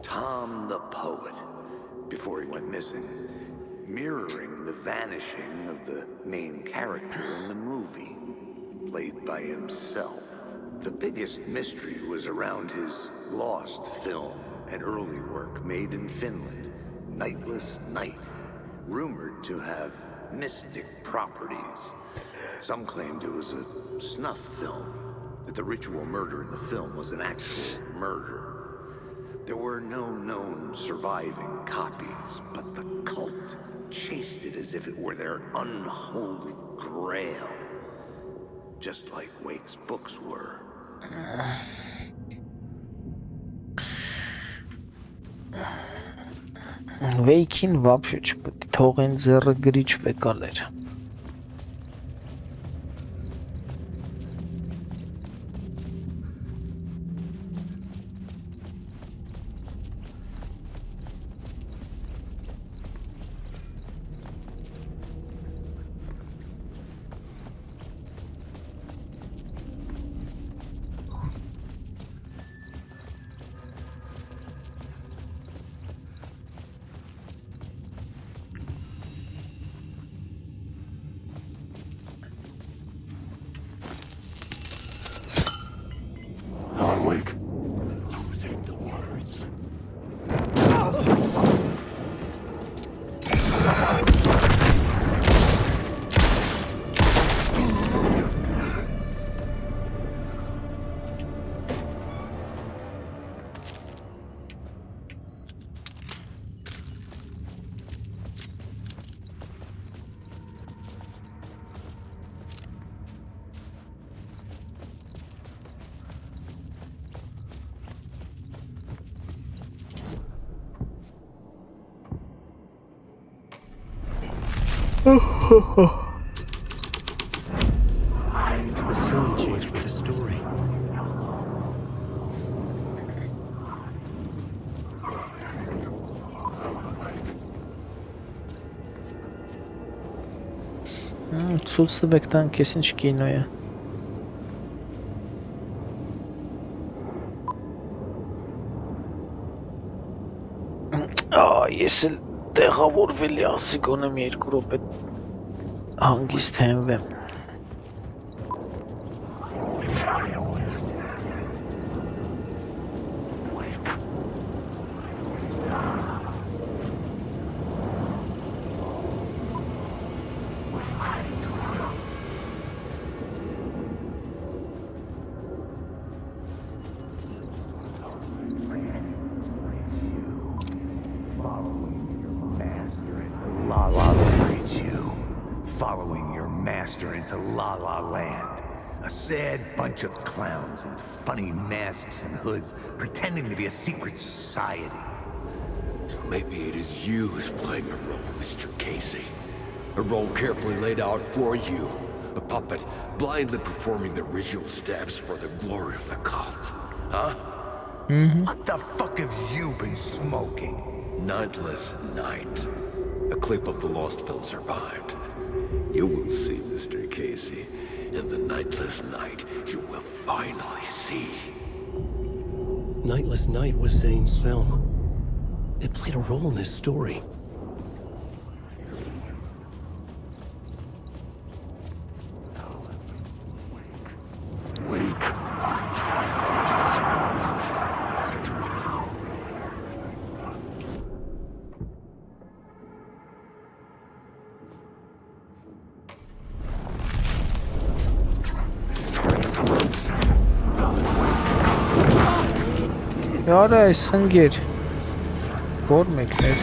Tom the Poet, before he went missing, mirroring the vanishing of the main character in the movie, played by himself. The biggest mystery was around his lost film, an early work made in Finland, Nightless Night, rumored to have mystic properties. Some claimed it was a snuff film, that the ritual murder in the film was an actual murder. There were no known surviving copies, but the cult chased it as if it were their unholy grail. Just like Wake's books were. Վեյքին վաբշե չպետք է թողեն ձեռը գրիչ վեկալեր։ Alan Wake. Losing the words. The scene changed with the story. Ցույց տվեք տան քեզ ինչ կինո է։ Ես էլ տեղավորվել եմ, ասի գոնեմ 2 րոպե հանգիստ հենվեմ։ Following your master into La La Land. A sad bunch of clowns in funny masks and hoods pretending to be a secret society. Maybe it is you who's playing a role, Mr. Casey. A role carefully laid out for you. A puppet blindly performing the ritual steps for the glory of the cult. Huh? What the fuck have you been smoking? Nightless Night. A clip of the lost film survived. You will see, Mr. Casey. In the Nightless Night, you will finally see. Nightless Night was Zane's film. It played a role in this story. Yara Singir. Bor mekler.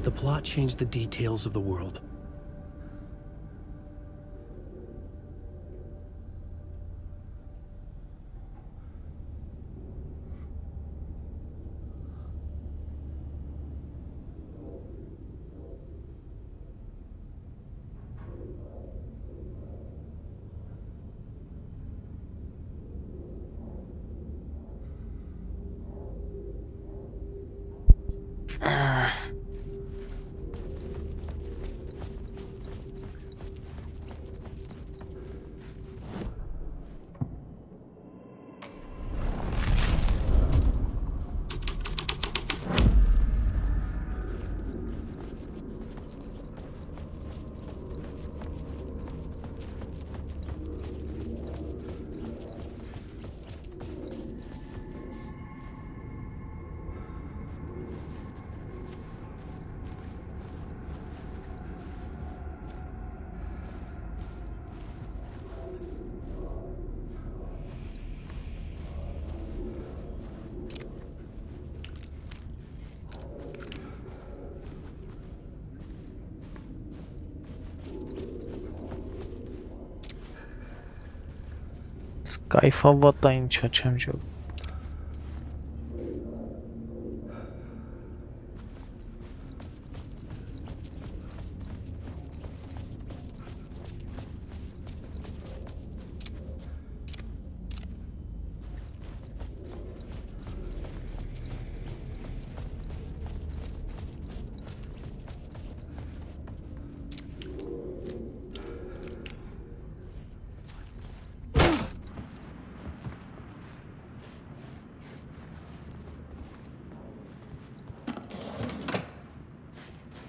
The plot changed the details of the world. Կայֆավատա ինչա չեմ ժող։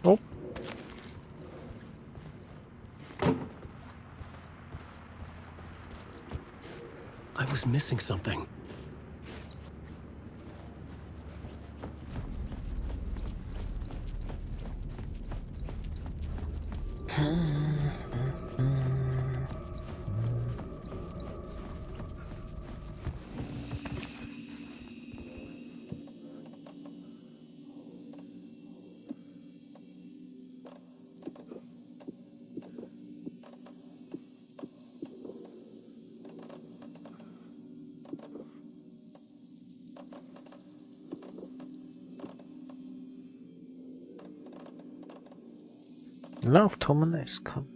Oh. I was missing something. Լավ թոմնես կան։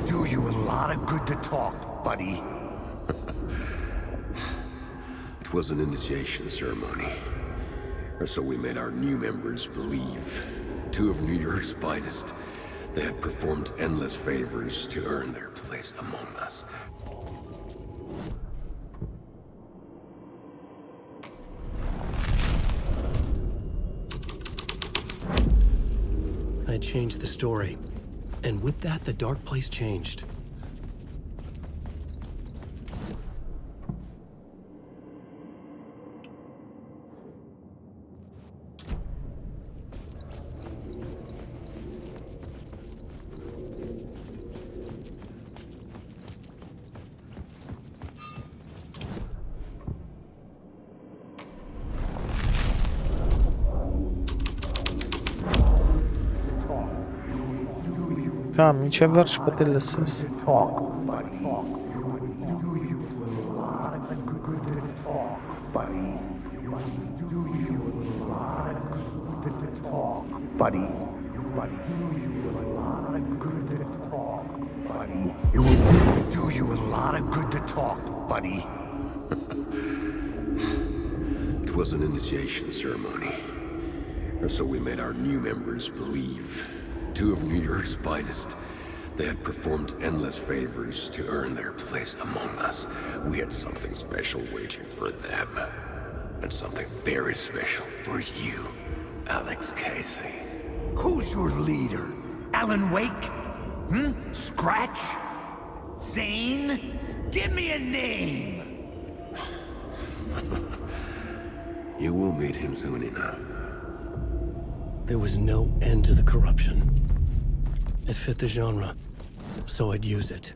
Do you a lot of good to talk, buddy. It was an initiation ceremony. Or so we made our new members believe. Two of New York's finest. They had performed endless favors to earn their place among us. I changed the story. And with that, the dark place changed. Tam, ինչե վերջ պետք է լսես։ Buddy. Do you a lot of good to talk, buddy. It was an initiation ceremony. Or so we made our new members believe. Two of New York's finest. They had performed endless favors to earn their place among us. We had something special waiting for them. And something very special for you, Alex Casey. Who's your leader? Ալան Վեյք? Scratch? Zane? Give me a name! You will meet him soon enough. There was no end to the corruption. It fit the genre, so I'd use it.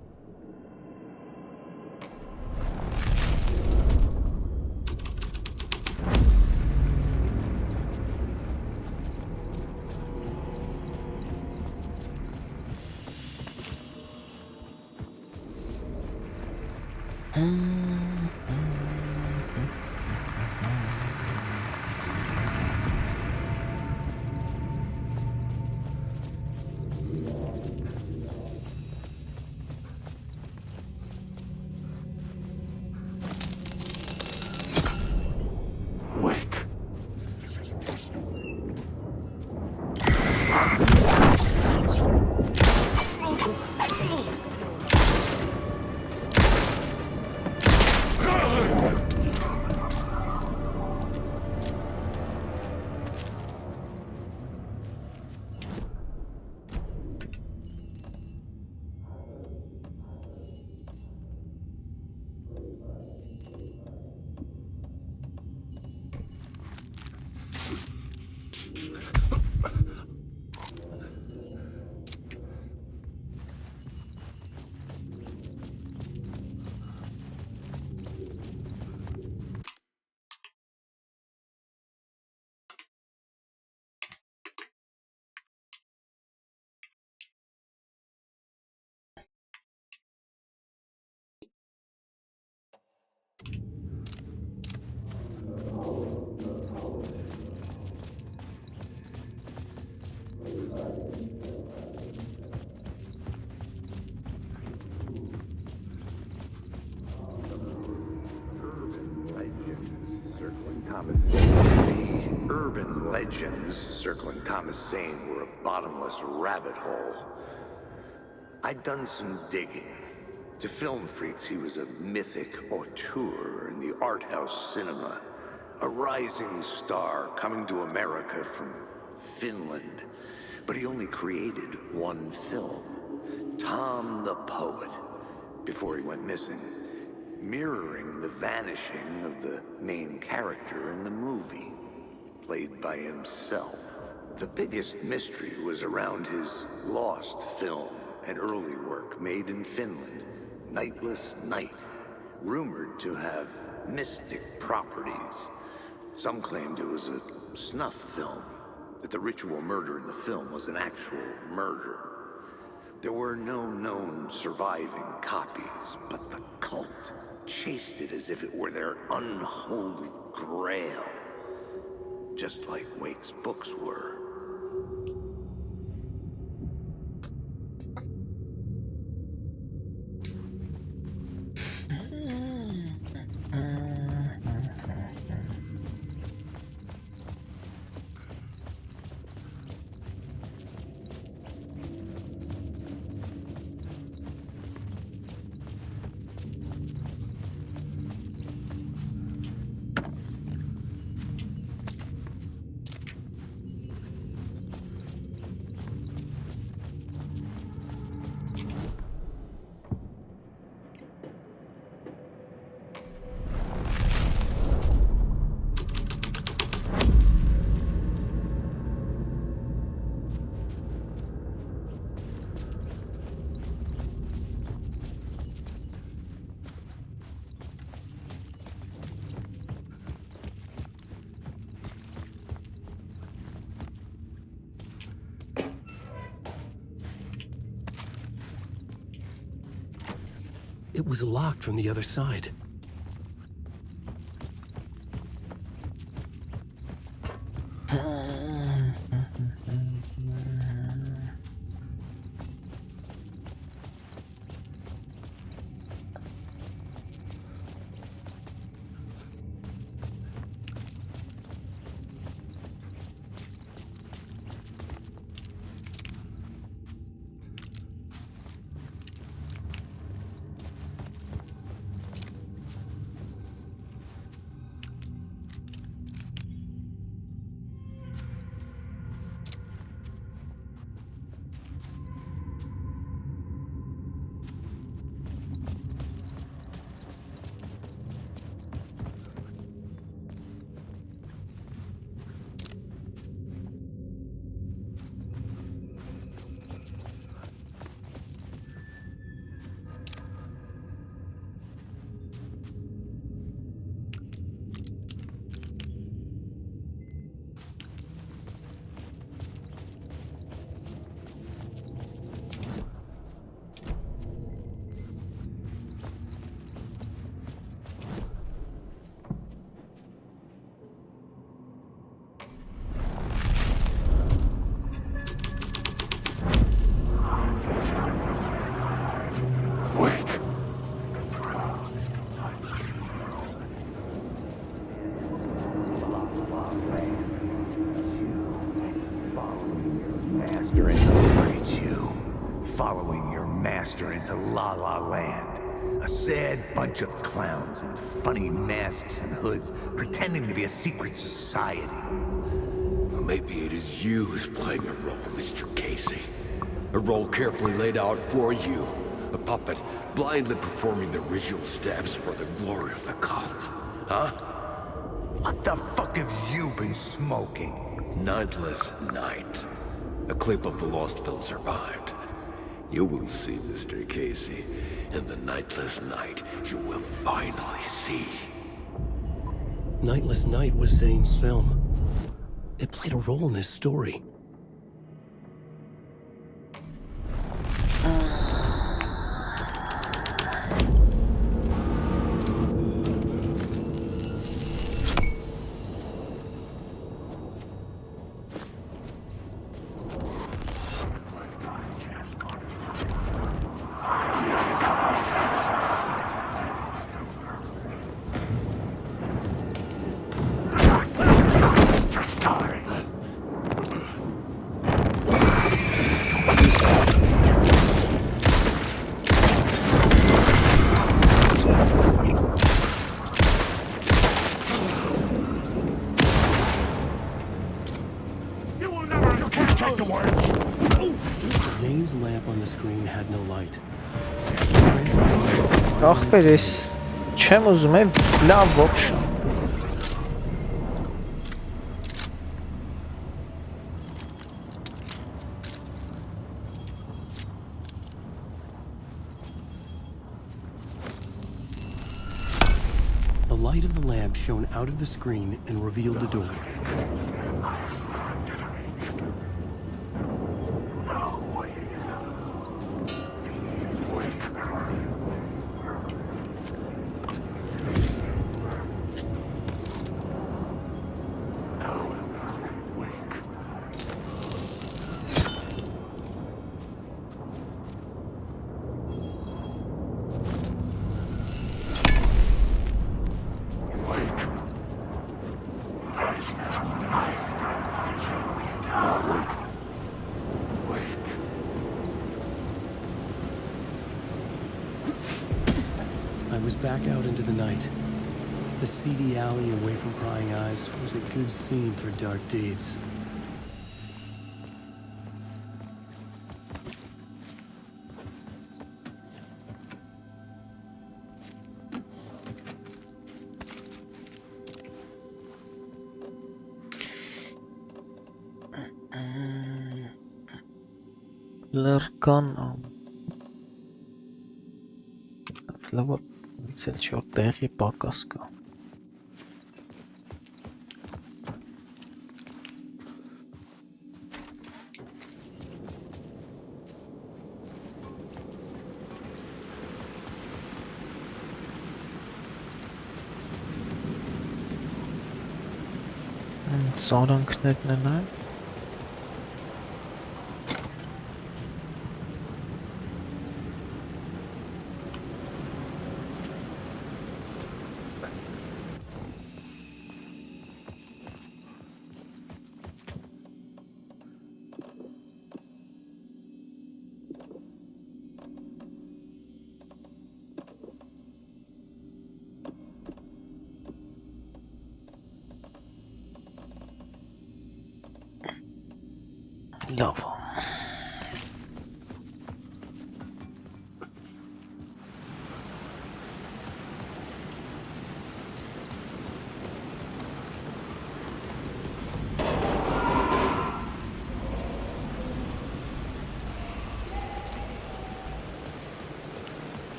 The urban legends circling Thomas Zane were a bottomless rabbit hole. I'd done some digging. To film freaks, he was a mythic auteur in the art house cinema. A rising star coming to America from Finland. But he only created one film, Tom the Poet, before he went missing, mirroring the vanishing of the main character in the movie, played by himself. The biggest mystery was around his lost film and early work made in Finland, Nightless Night, rumored to have mystic properties. Some claimed it was a snuff film, that the ritual murder in the film was an actual murder. There were no known surviving copies, but the cult chased it as if it were their unholy grail, just like Wake's books were. It was locked from the other side. following your master into La La Land. A sad bunch of clowns in funny masks and hoods, pretending to be a secret society. Maybe it is you who's playing a role, Mr. Casey. A role carefully laid out for you. A puppet blindly performing the ritual steps for the glory of the cult. Huh? What the fuck have you been smoking? Nightless Night. A clip of the lost film survived. You will see, Mr. Casey. In the Nightless Night, you will finally see. Nightless Night was Zane's film. It played a role in this story. Zane's lamp on the screen had no light. Ախպեր, ես չեմ ուզում եմ լավ ոպշան։ The light of the lamp shone out of the screen and revealed a door. I was back out into the night. The seedy alley away from prying eyes was a good scene for dark deeds. Լրկան լավ ցել չոր տեղի պակաս կա Սարանքներն են այն Լավ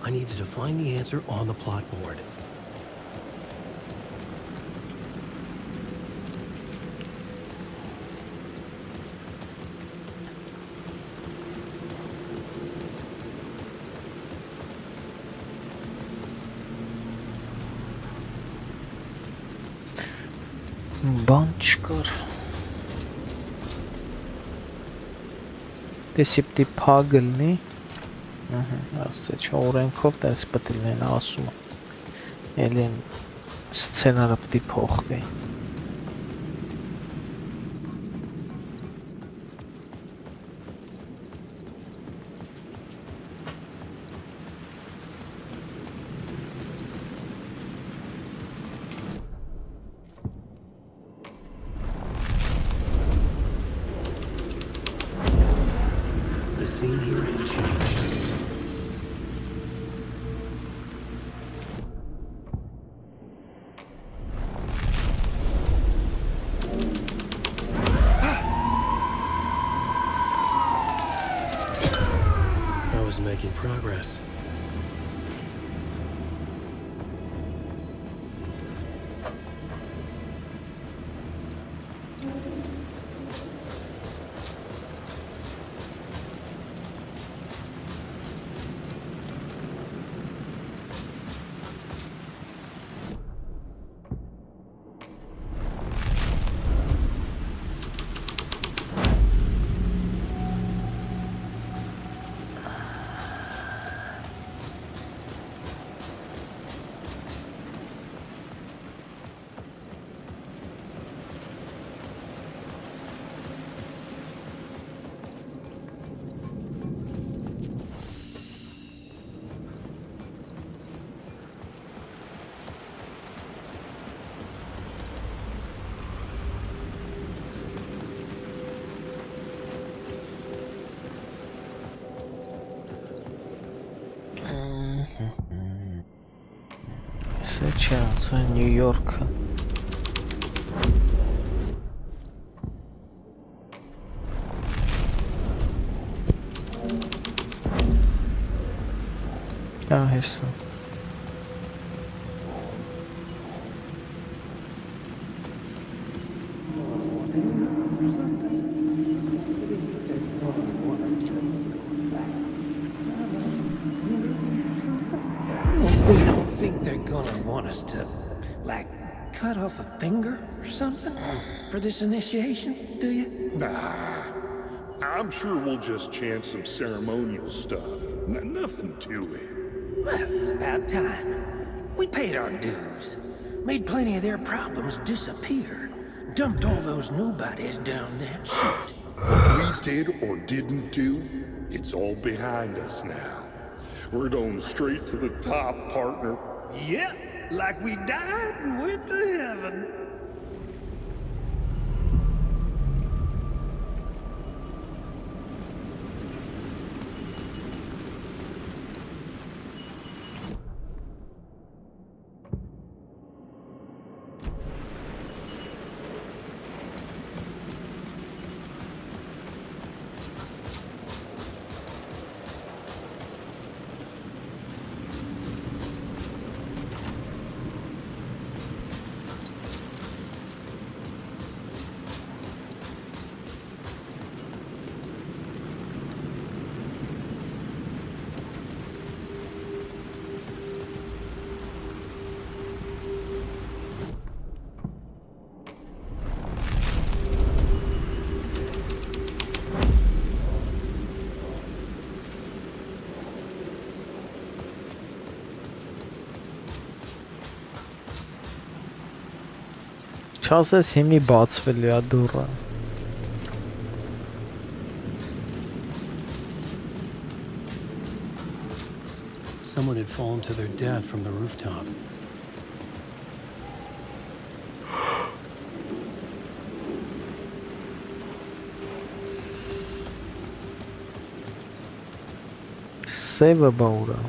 I needed to find the answer on the plot board. Բան չկար Տեսիպտի փագ լնի Ասե չէ օրենքով տես պետք է լինեն ասում։ Էլին սցենարը պետք է փոխվի։ The scene here had changed. I was making progress. Ասե չէ, ասա Նյու Յորքը։ Հեսա։ You don't think they're gonna want us to, like, cut off a finger or something for this initiation, do you? Nah, I'm sure we'll just chant some ceremonial stuff. Nothing to it. Well, it's about time. We paid our dues, made plenty of their problems disappear, dumped all those nobodies down that chute. What we did or didn't do, it's all behind us now. We're going straight to the top, partner. Yeah, like we died and went to heaven. Չասես հիմնի բացվել է դուռը։ Someone had fallen to their death from the rooftop. Սևը բաուրա։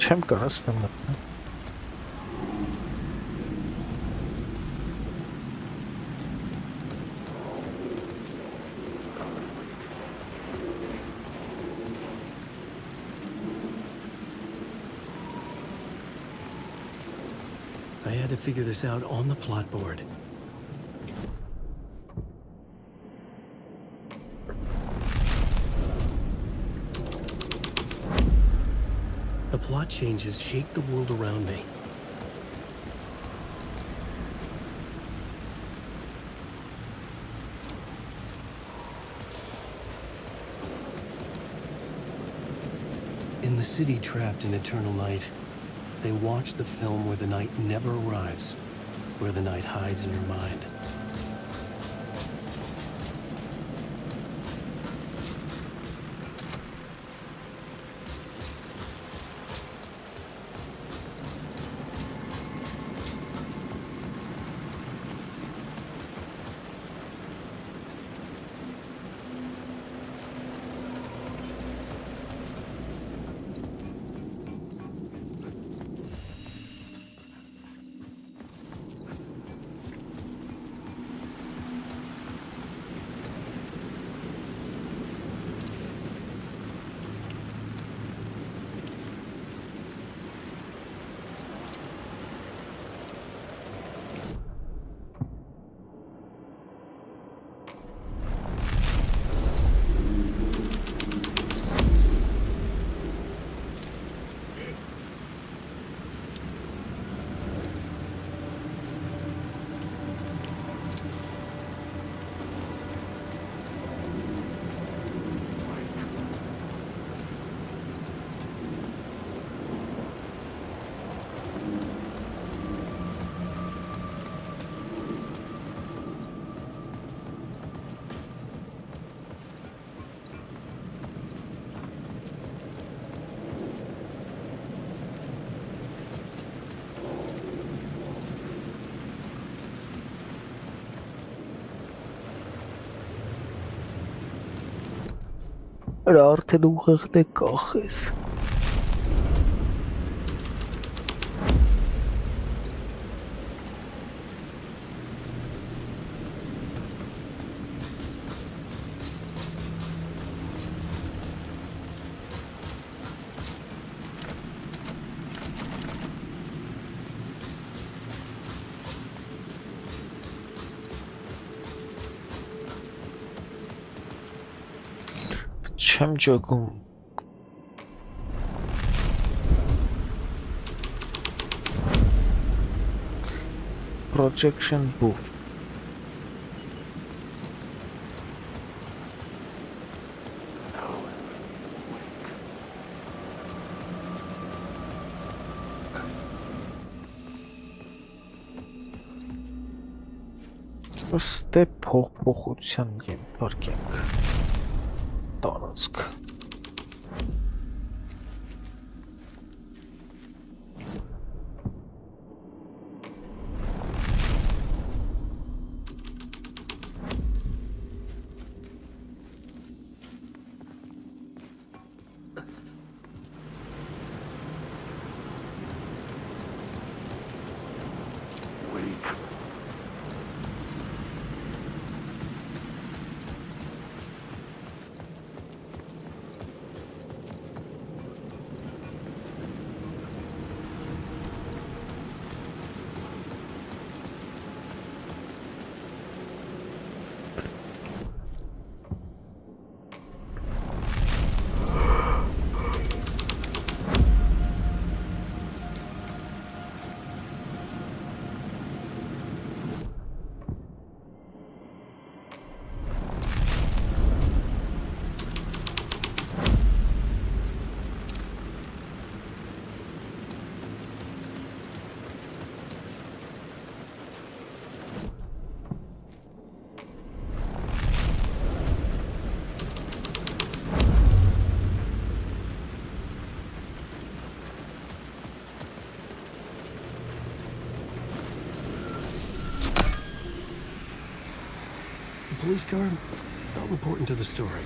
Չեմ կարող ստեմ մտնել։ I had to figure this out on the plot board. The plot changes shake the world around me. In the city trapped in eternal night, they watch the film where the night never arrives, where the night hides in your mind. Արա արդեն ուղեղդ է կախես։ Չեմ ջոգում։ Projection booth։ Ոստե փոխության ենթարկենք։ Տարածք։ Police car felt important to the story.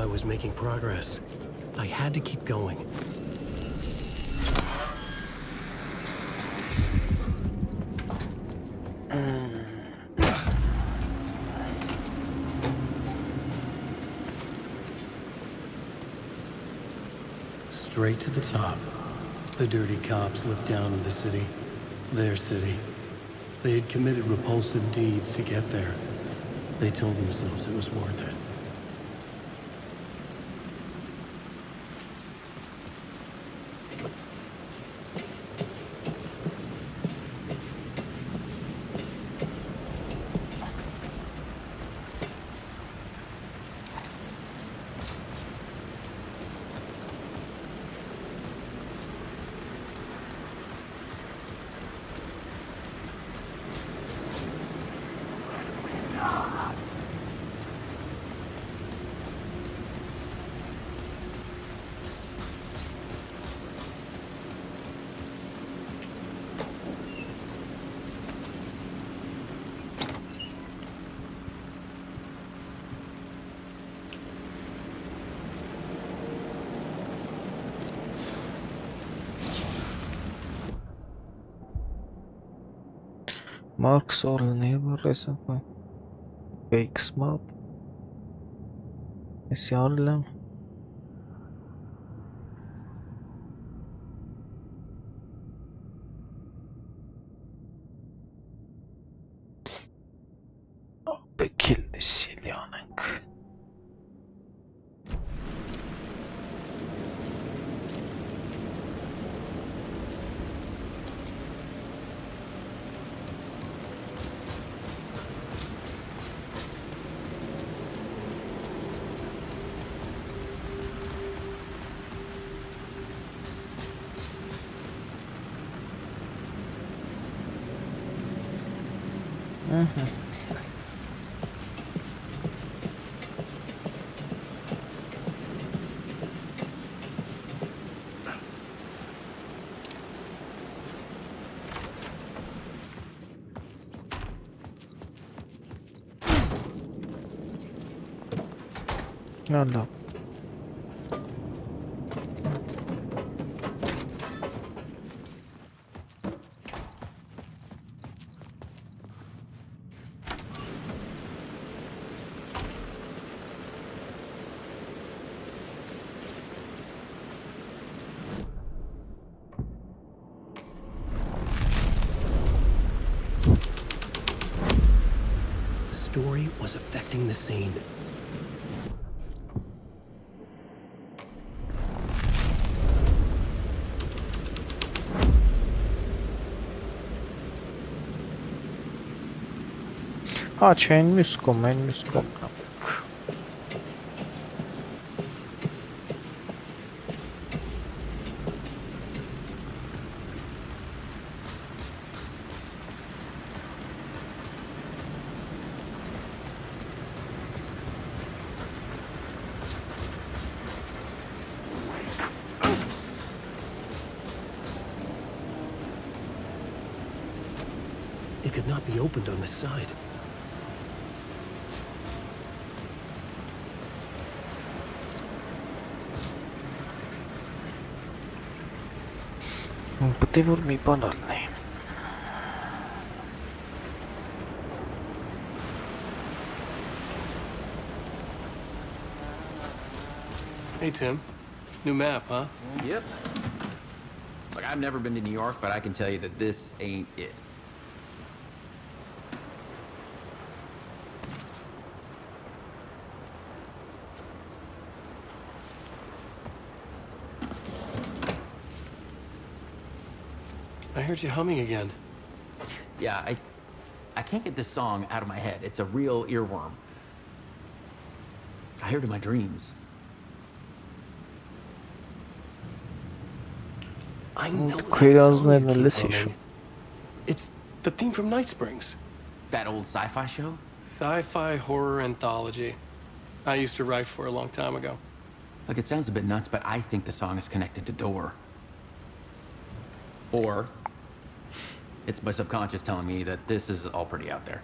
I was making progress. I had to keep going. Straight to the top. The dirty cops lived down in the city. Their city. They had committed repulsive deeds to get there. They told themselves it was worth it. Marks or never recently. Fake smart. Isyanlam. Bekil Silyanık. Allah. The story was affecting the scene. Ha, chain muskum, en muskum. It could not be opened on the side. Պետք է որ մի բան ալնի։ Hey, Tim. New map, huh? Yep. Look, I've never been to New York, but I can tell you that this ain't it. I heard you humming again. Yeah, I can't get this song out of my head. It's a real earworm. I hear it in my dreams. I know that Quail's song you never keep listen. humming. It's the theme from Night Springs. That old sci-fi show? Sci-fi horror anthology. I used to write for a long time ago. Look, it sounds a bit nuts, but I think the song is connected to Door. Or it's my subconscious telling me that this is all pretty out there.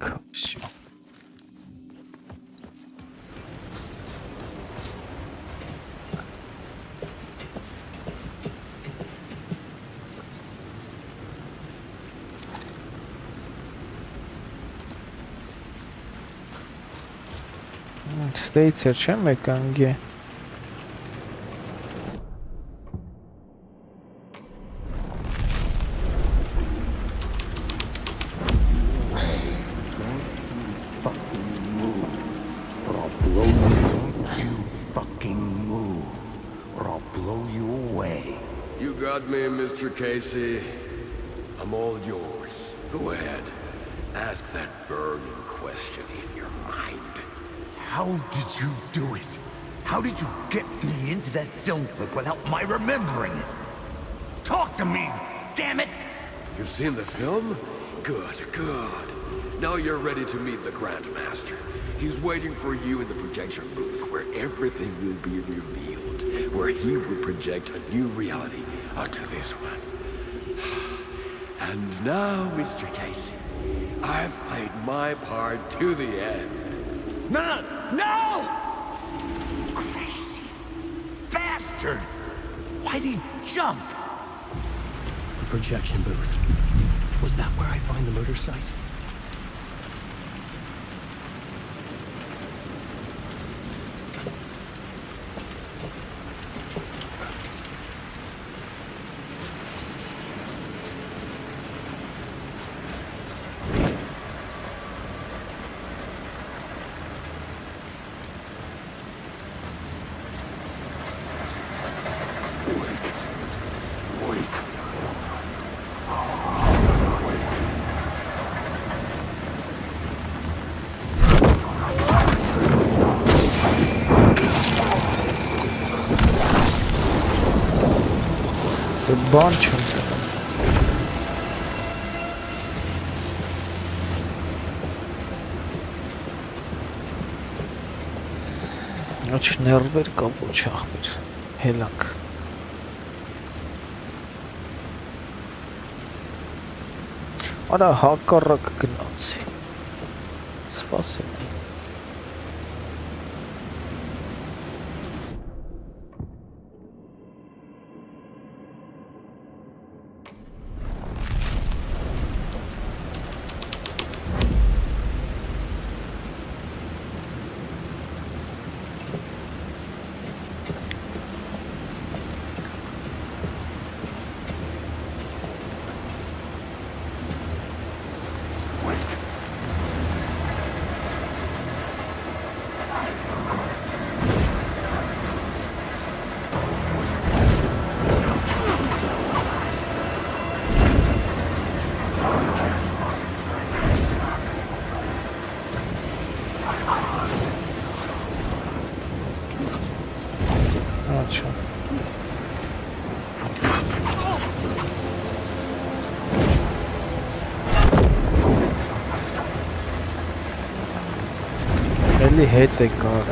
Вейк. Все. Ստեյցեր չեմ եկանգի։ Mr. Casey, I'm all yours. Go ahead. Ask that burning question in your mind. How did you do it? How did you get me into that film clip without my remembering it? Talk to me, damn it! You've seen the film? Good, good. Now you're ready to meet the Grandmaster. He's waiting for you in the projection booth where everything will be revealed, where he will project a new reality onto this one. And now, Mr. Casey, I've played my part to the end. No! Crazy bastard! Why'd he jump? The projection booth. Was that where I find the murder site? Bunch of them. Aç nerver kapı çakır. Helak. Ara hakarak gnazi. Spasibo. Really hate the car.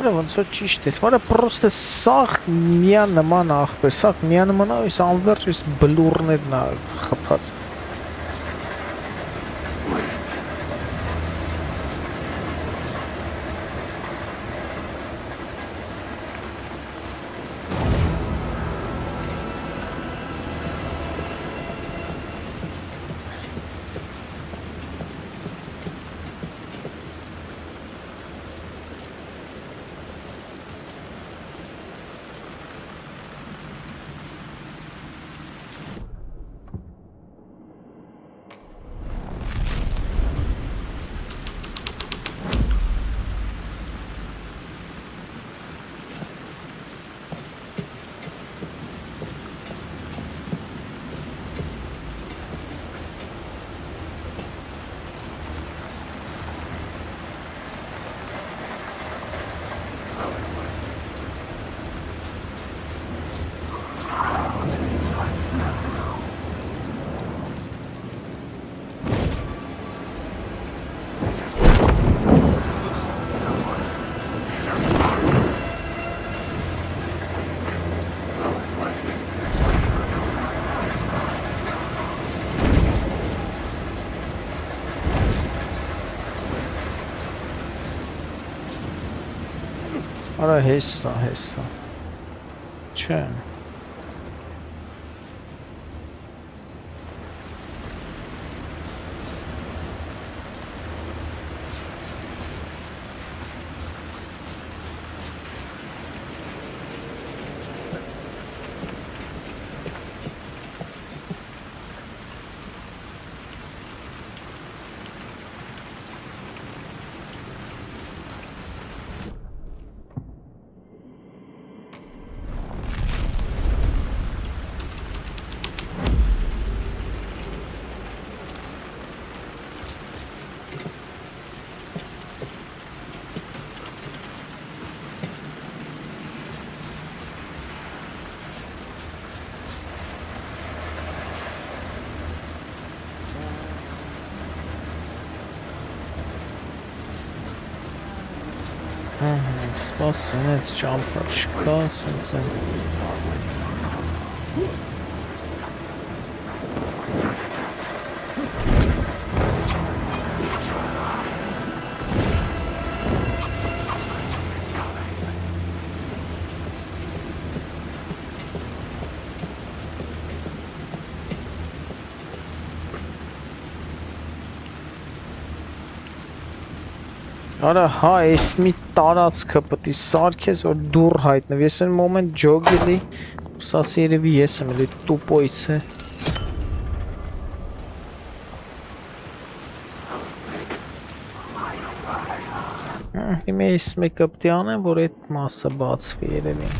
Ոնց որ ճիշտ է, որը պրոստը սաղ միանման ախպեր, սաղ միանման այս անվերջ այս բլուրներն է խփած։ Արա հեսա Չէ Սպասեն էց ճամփա չկա սենց են Արա հա էս մի տարածքը պետք է սարքես որ դուր հայտնվի ես այն մոմենտ ջոգելի սաս երևի ես եմ էլի տուպոյց է Հիմա ես մեկը պետք է անեմ որ այդ մասը բացվի երևի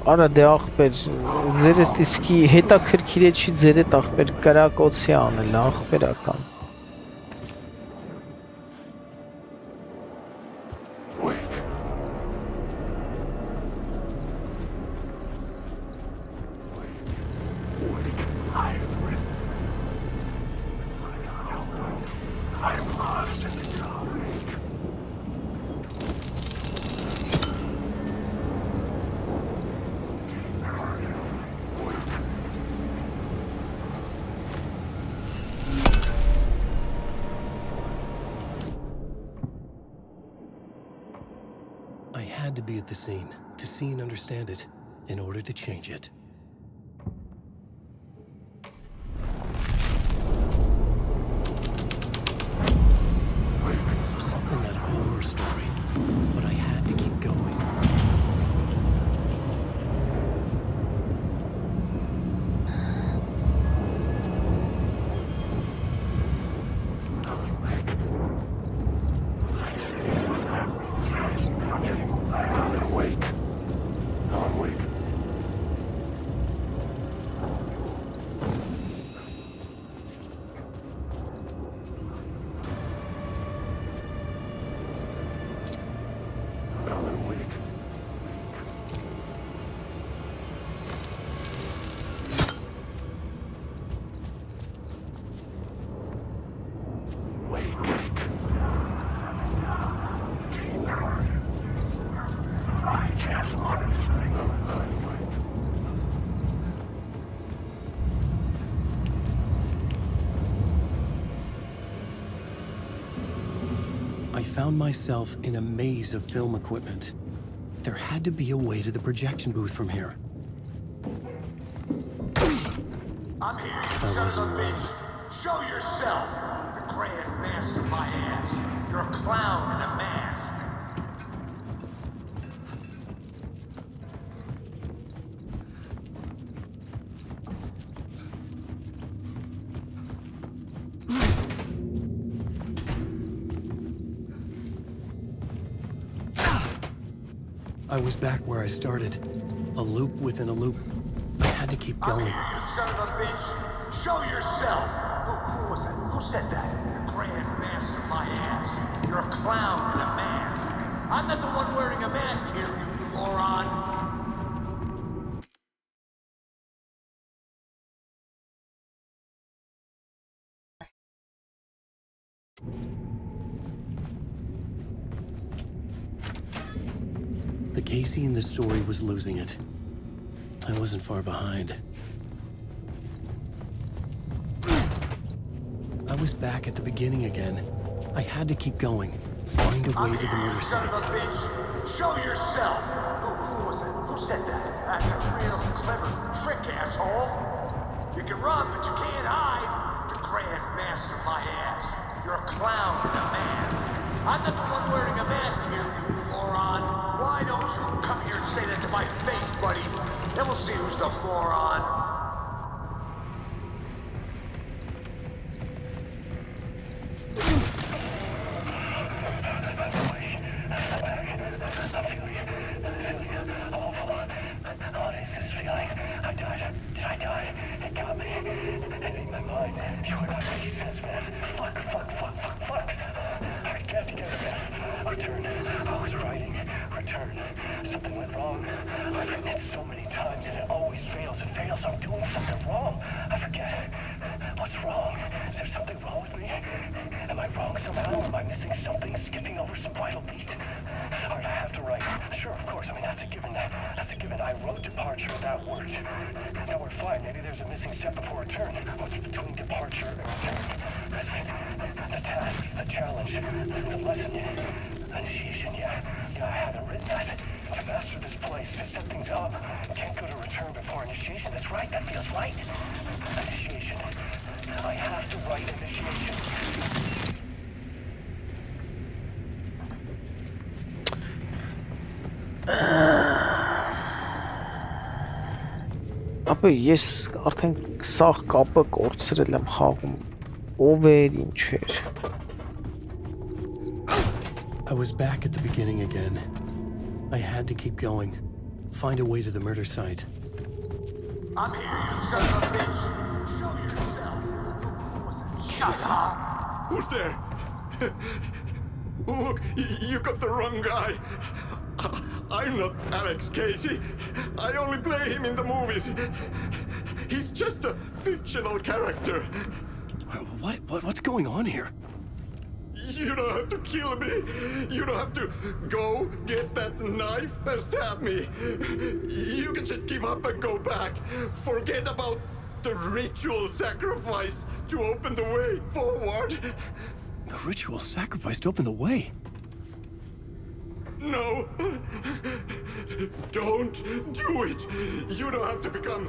Արա դե ախպեր ձեր էդ իսկի հետաքրքիր է չի ձեր էդ ախպեր կրակոցի անել ախպերական To be at the scene, to see and understand it, in order to change it. This was something out of a horror story, but I had to keep going. I found myself in a maze of film equipment. There had to be a way to the projection booth from here. I'm here, you I son wasn't of a alone. bitch. Show yourself. The grand master of my ass. You're a clown in a mask. I was back where I started. A loop within a loop. I had to keep going. I'm here, you son of a bitch! Show yourself! Who was that? Who said that? The grand master of my ass. You're a clown in a mask. I'm not the one wearing a mask here, you moron! The Casey in the story was losing it. I wasn't far behind. I was back at the beginning again. I had to keep going. Find a way to the murder son of a site. bitch! Show yourself! Who was that? Who said that? That's a real clever trick, asshole! You can run, but you can't hide! The grand master of my ass. You're a clown in a mask. I'm not the one wearing a mask here, you moron! Why don't you come here and say that to my face, buddy? Then we'll see who's the moron. Something went wrong. I've written it so many times and it always fails. It fails. I'm doing something wrong. I forget. What's wrong? Is there something wrong with me? Am I wrong somehow? Am I missing something? Skipping over some vital beat? Alright, I have to write. Sure, of course. I mean, that's a given. That's a given. I wrote departure without words. Now we're fine. Maybe there's a missing step before return. What's between departure and return? The tasks, the challenge, the lesson, initiation, yeah, I haven't written that. To master this place, to set things up, can't go to return before initiation. That's right, that feels right. Initiation. I have to write initiation. Ապա ես արդեն սաղ կապը կորցրել եմ խաղում, ով էր, ինչ էր։ I was back at the beginning again. I had to keep going. Find a way to the murder site. I'm here, you son of a bitch! Show yourself! Shut up! Who's there? Look, you got the wrong guy. I'm not Alex Casey. I only play him in the movies. He's just a fictional character. What's going on here? You don't have to kill me. You don't have to go get that knife and stab me. You can just give up and go back. Forget about the ritual sacrifice to open the way forward. The ritual sacrifice to open the way? No. Don't do it. You don't have to become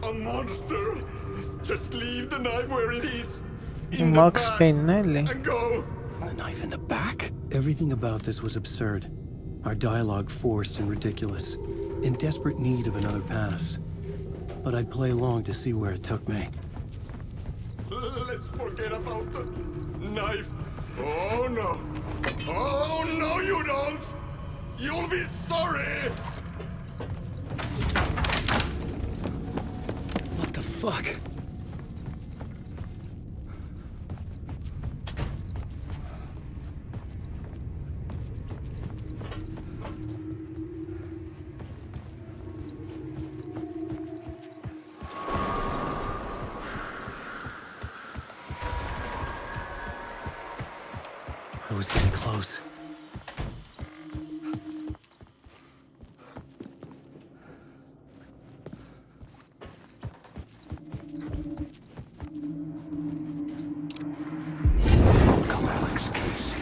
a monster. Just leave the knife where it is. In the back and go. A knife in the back? Everything about this was absurd. Our dialogue forced and ridiculous. In desperate need of another pass. But I'd play along to see where it took me. Let's forget about the knife. Oh no. Oh no, you don't. You'll be sorry. What the fuck? I was getting close. Welcome, Alex Casey.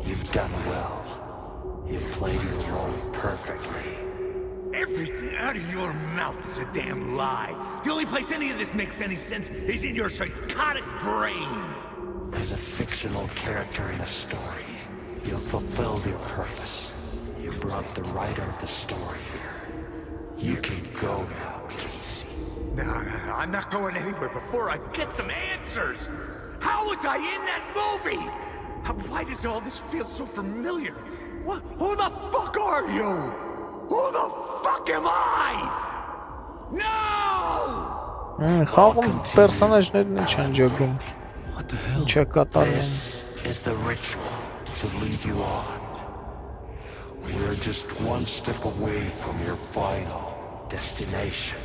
You've done well. You've played your role perfectly. Everything out of your mouth is a damn lie. The only place any of this makes any sense is in your psychotic brain. As a fictional character in a story, you've fulfilled your purpose. You brought the writer of the story here. You can go now, Casey. No, I'm not going anywhere before I get some answers. How was I in that movie? Why does all this feel so familiar? Who the fuck are you? Who the fuck am I? No! Խաղում պերսոնաժներն ինչ են ջոգում։ Ինչ է կատարում։ This is the ritual to lead you on. We're just one step away from your final destination,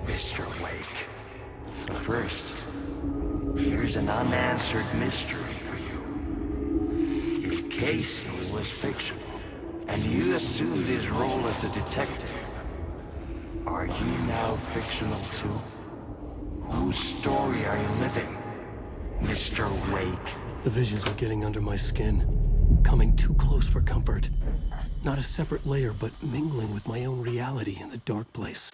Mr. Wake. But first, here's an unanswered mystery for you. If Casey was fictional, and you assumed his role as a detective, are you now fictional too? Whose story are you living, Mr. Wake? The visions are getting under my skin, coming too close for comfort. Not a separate layer, but mingling with my own reality in the dark place.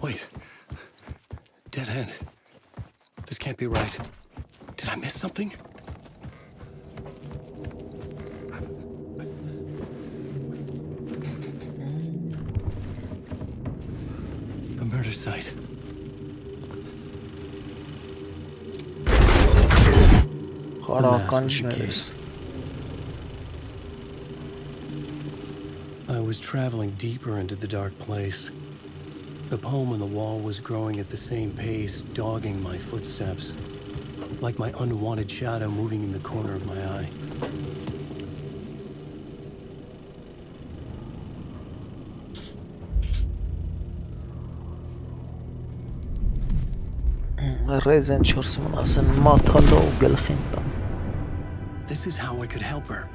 Wait. Dead end. This can't be right. Did I miss something? A murder site. I was traveling deeper into the dark place. The poem on the wall was growing at the same pace, dogging my footsteps, like my unwanted shadow moving in the corner of my eye. This is how I could help her.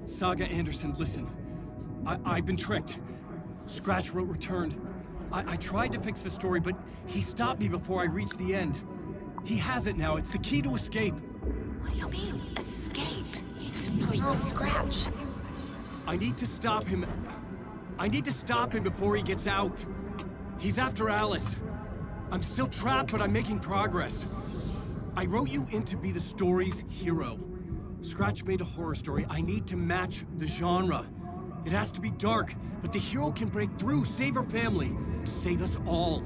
Saga Anderson, listen. I've been tricked. Scratch wrote returned. I tried to fix the story, but he stopped me before I reached the end. He has it now. It's the key to escape. What do you mean, escape? You're a Scratch. I need to stop him. I need to stop him before he gets out. He's after Alice. I'm still trapped, but I'm making progress. I wrote you in to be the story's hero. Scratch made a horror story. I need to match the genre. It has to be dark, but the hero can break through, save her family, save us all.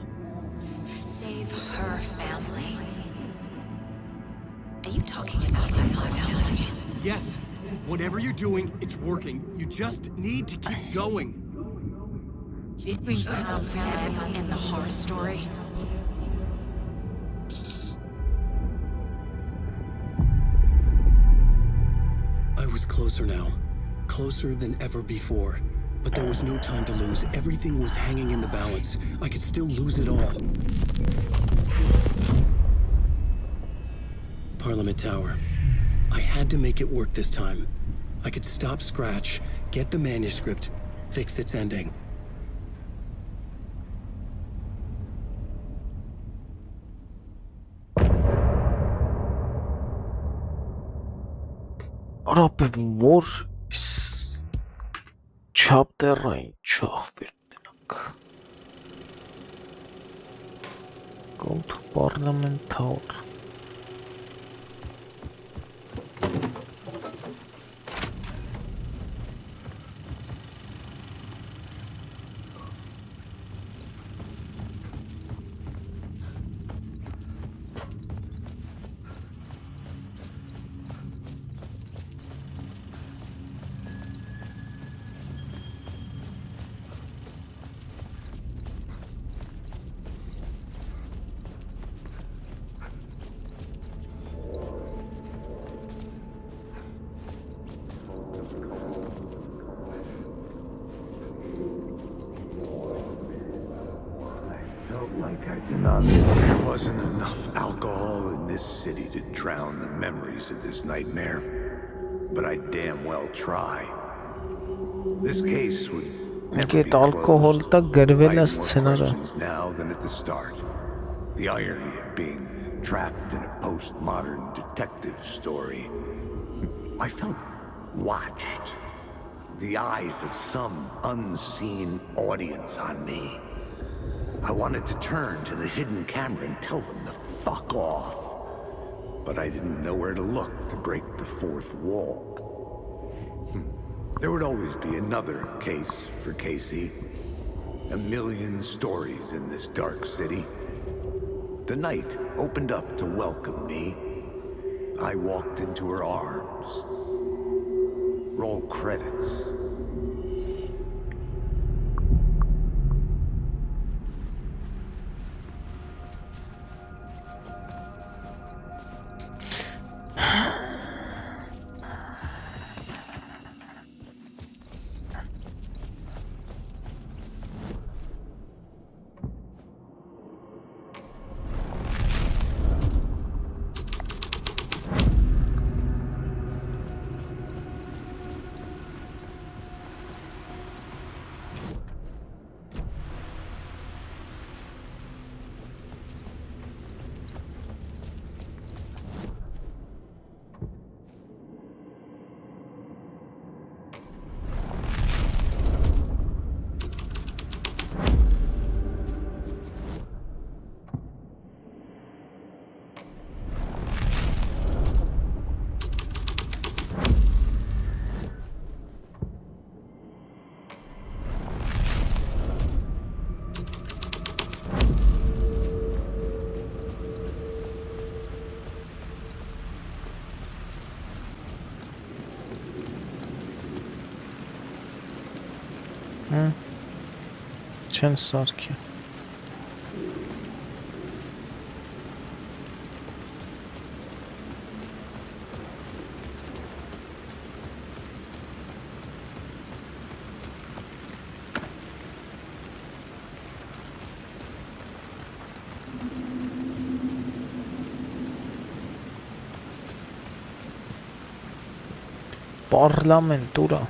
Save her family? Are you talking about my family? Yes. Whatever you're doing, it's working. You just need to keep going. Did we have them in the horror story? I was closer now. Closer than ever before. But there was no time to lose. Everything was hanging in the balance. I could still lose it all. Parliament Tower. I had to make it work this time. I could stop Scratch, get the manuscript, fix its ending. Րոպե որ չապտերային չախվեր դնանք Go to Parliament Tower There wasn't enough alcohol in this city to drown the memories of this nightmare, but I'd damn well try. This case would never be Get alcohol closed. ta I garvel have more scenario. questions now than at the start. The irony of being trapped in a postmodern detective story. I felt watched. The eyes of some unseen audience on me. I wanted to turn to the hidden camera and tell them to fuck off. But I didn't know where to look to break the fourth wall. There would always be another case for Casey. A million stories in this dark city. The night opened up to welcome me. I walked into her arms. Roll credits. Չեն սարքի։ Պարլամենտ ուրա։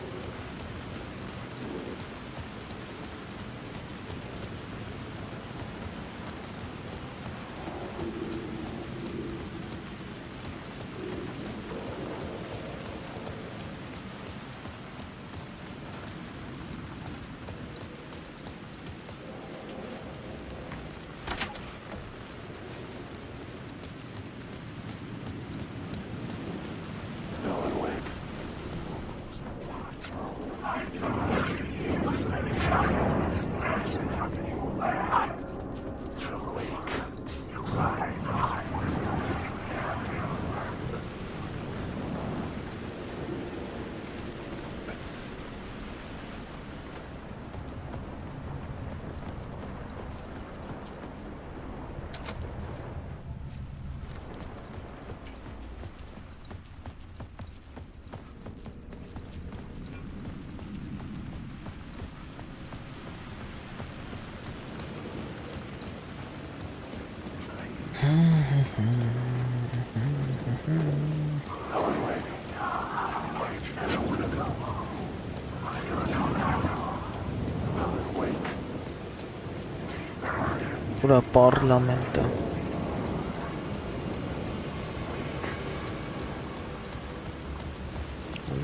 Ուրա պարլամենտը։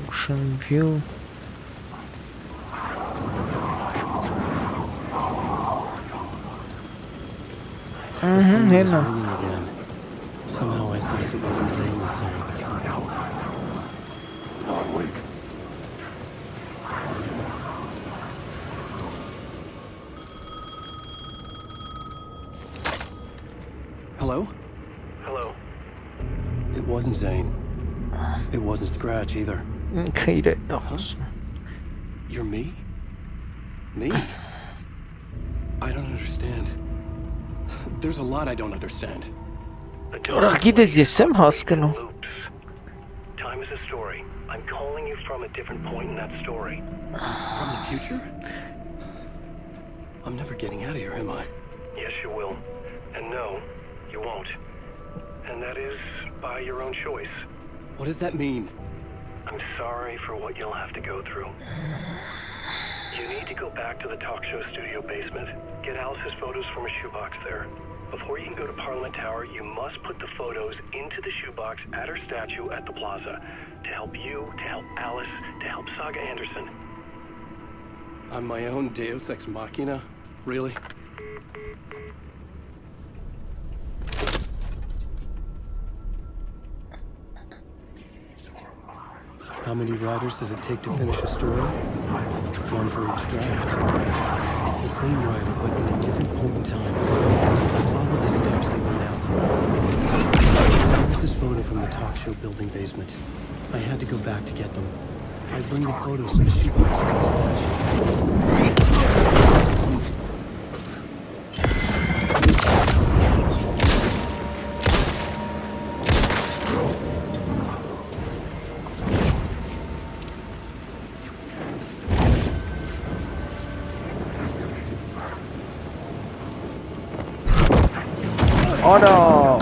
Ocean view. Hela. Somehow I sensed it wasn't saying this time. Ալան Վեյք. Hello? Hello. It wasn't Zane. It wasn't Scratch either. Քեյր է դահս։ You're me? Me? I don't understand. There's a lot I don't understand. Ուրա գիտես ես եմ հասկանում։ Time is a story. I'm calling you from a different point in that story. From the future? I'm never getting out of here, am I? Yes, you will. And no, you won't. And that is by your own choice. What does that mean? I'm sorry for what you'll have to go through. You need to go back to the talk show studio basement. Get Alice's photos from a shoebox there. Before you can go to Parliament Tower, you must put the photos into the shoebox at her statue at the plaza. To help you, to help Alice, to help Saga Anderson. I'm my own Deus Ex Machina? Really? How many writers does it take to finish a story? One for each draft. It's the same writer, but in a different point in time. I follow the steps he laid out for me. That was his photo from the talk show building basement. I had to go back to get them. I bring the photos to the shoebox by the statue. Oh no!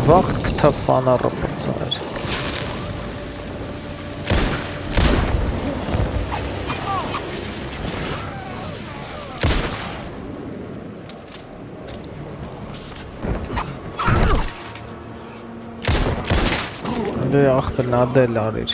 Wacht, tapana rapazar. Ande achter nadel arir.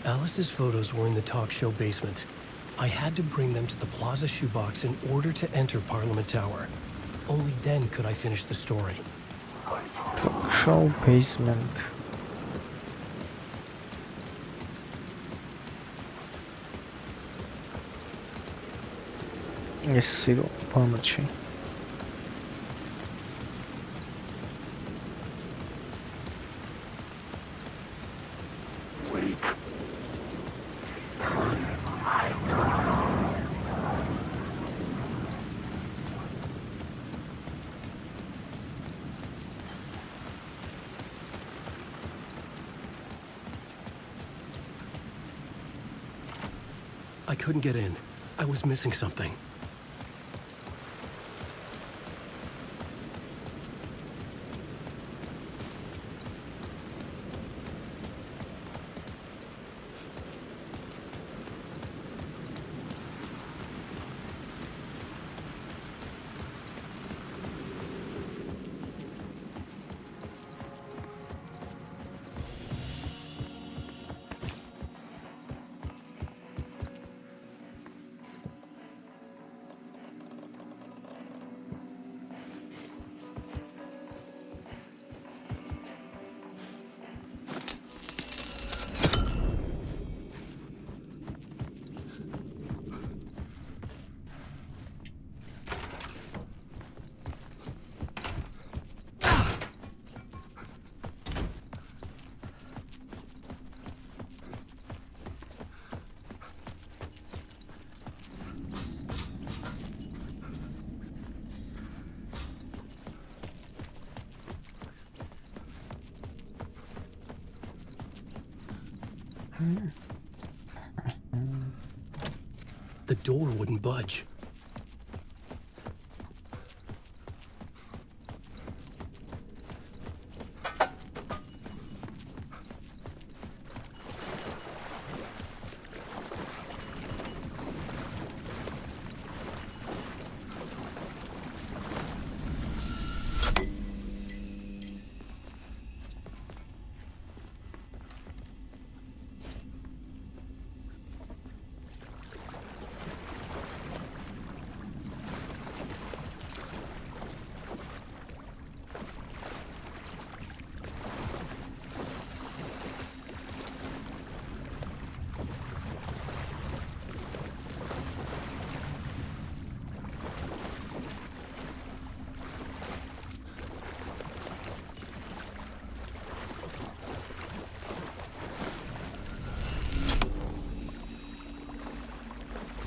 Alice's photos were in the talk show basement. I had to bring them to the Plaza shoebox in order to enter Parliament Tower. Only then could I finish the story. Talk show basement. Yes, zero. Pomoci. I couldn't get in. I was missing something. The door wouldn't budge.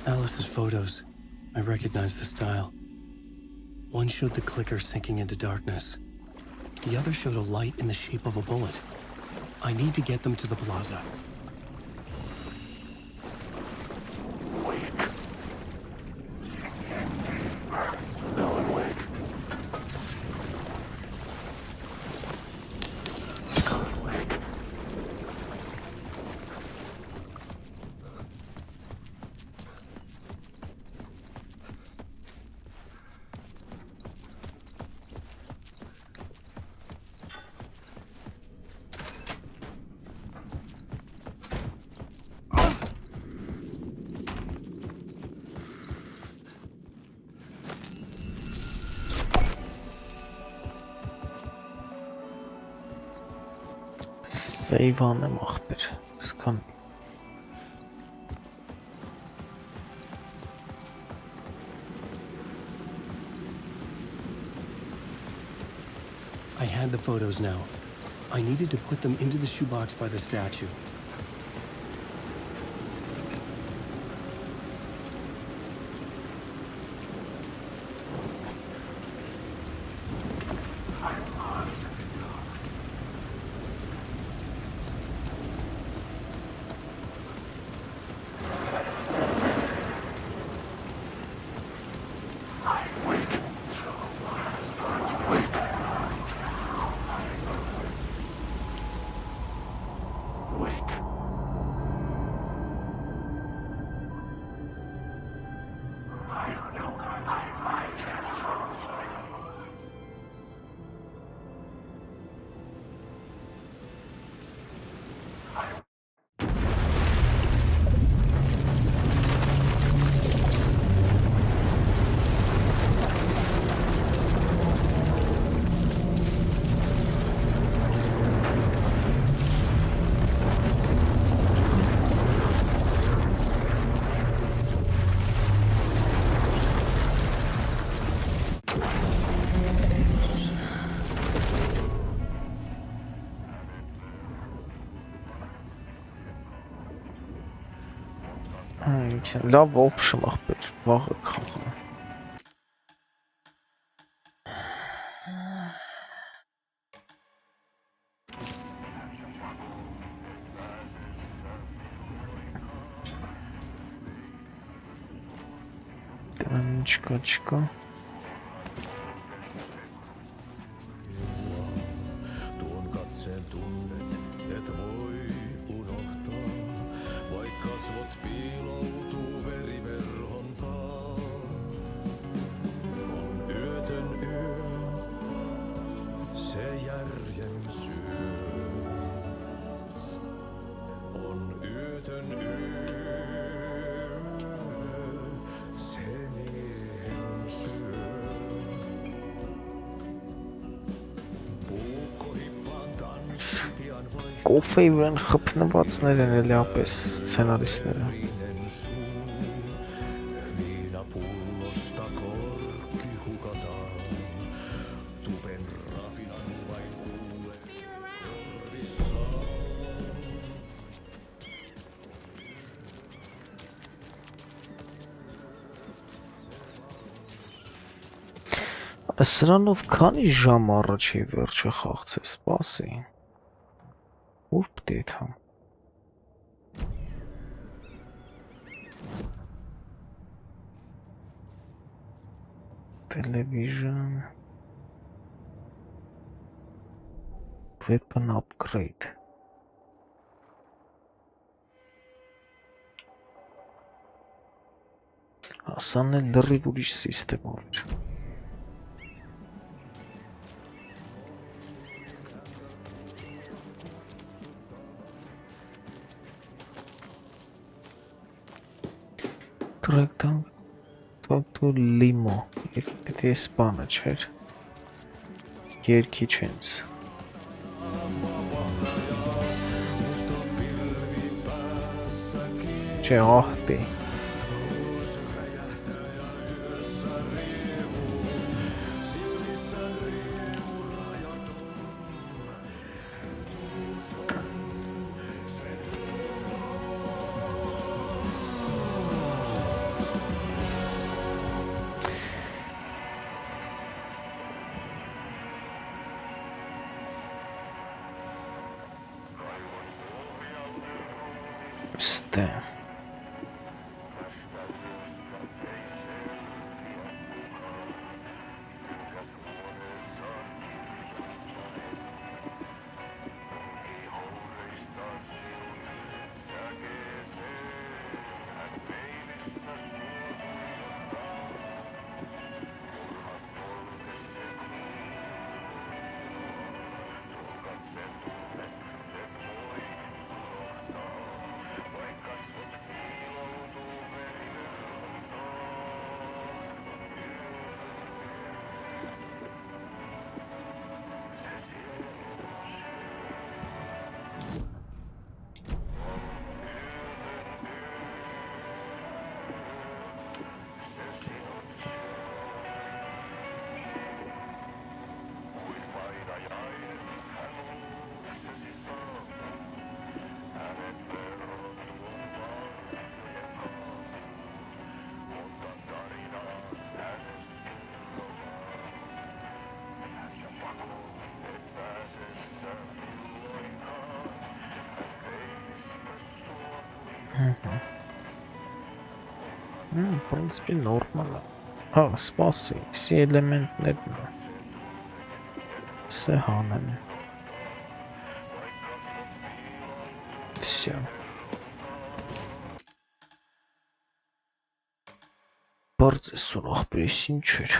Alice's photos. I recognize the style. One showed the clicker sinking into darkness. The other showed a light in the shape of a bullet. I need to get them to the plaza. Alan Wake. Alan Wake. Save անեմ ախպեր, սկան I had the photos now. I needed to put them into the shoebox by the statue. լավ օպշն ախպեր, վաղը կխաղամ դրան չկա Կոֆեի վրան խփնվածներ են էլի ապես սցենարիստները Սրանով քանի ժամ առաջ է վերջը խաղցես, սպասի Ուր պտի է թամ Television Weapon upgrade Ասան է լրիվ ուրիշ սիստեմով էր Tractam to limo Եթե ես բանը չեր Երկիչ հենց Չէ ահտի Ստե։ В принципе, нормально. А, спаси, все элементներն է։ Սա հանեմ։ Всё. Բարձ է սուրախ բերես ինչ էր։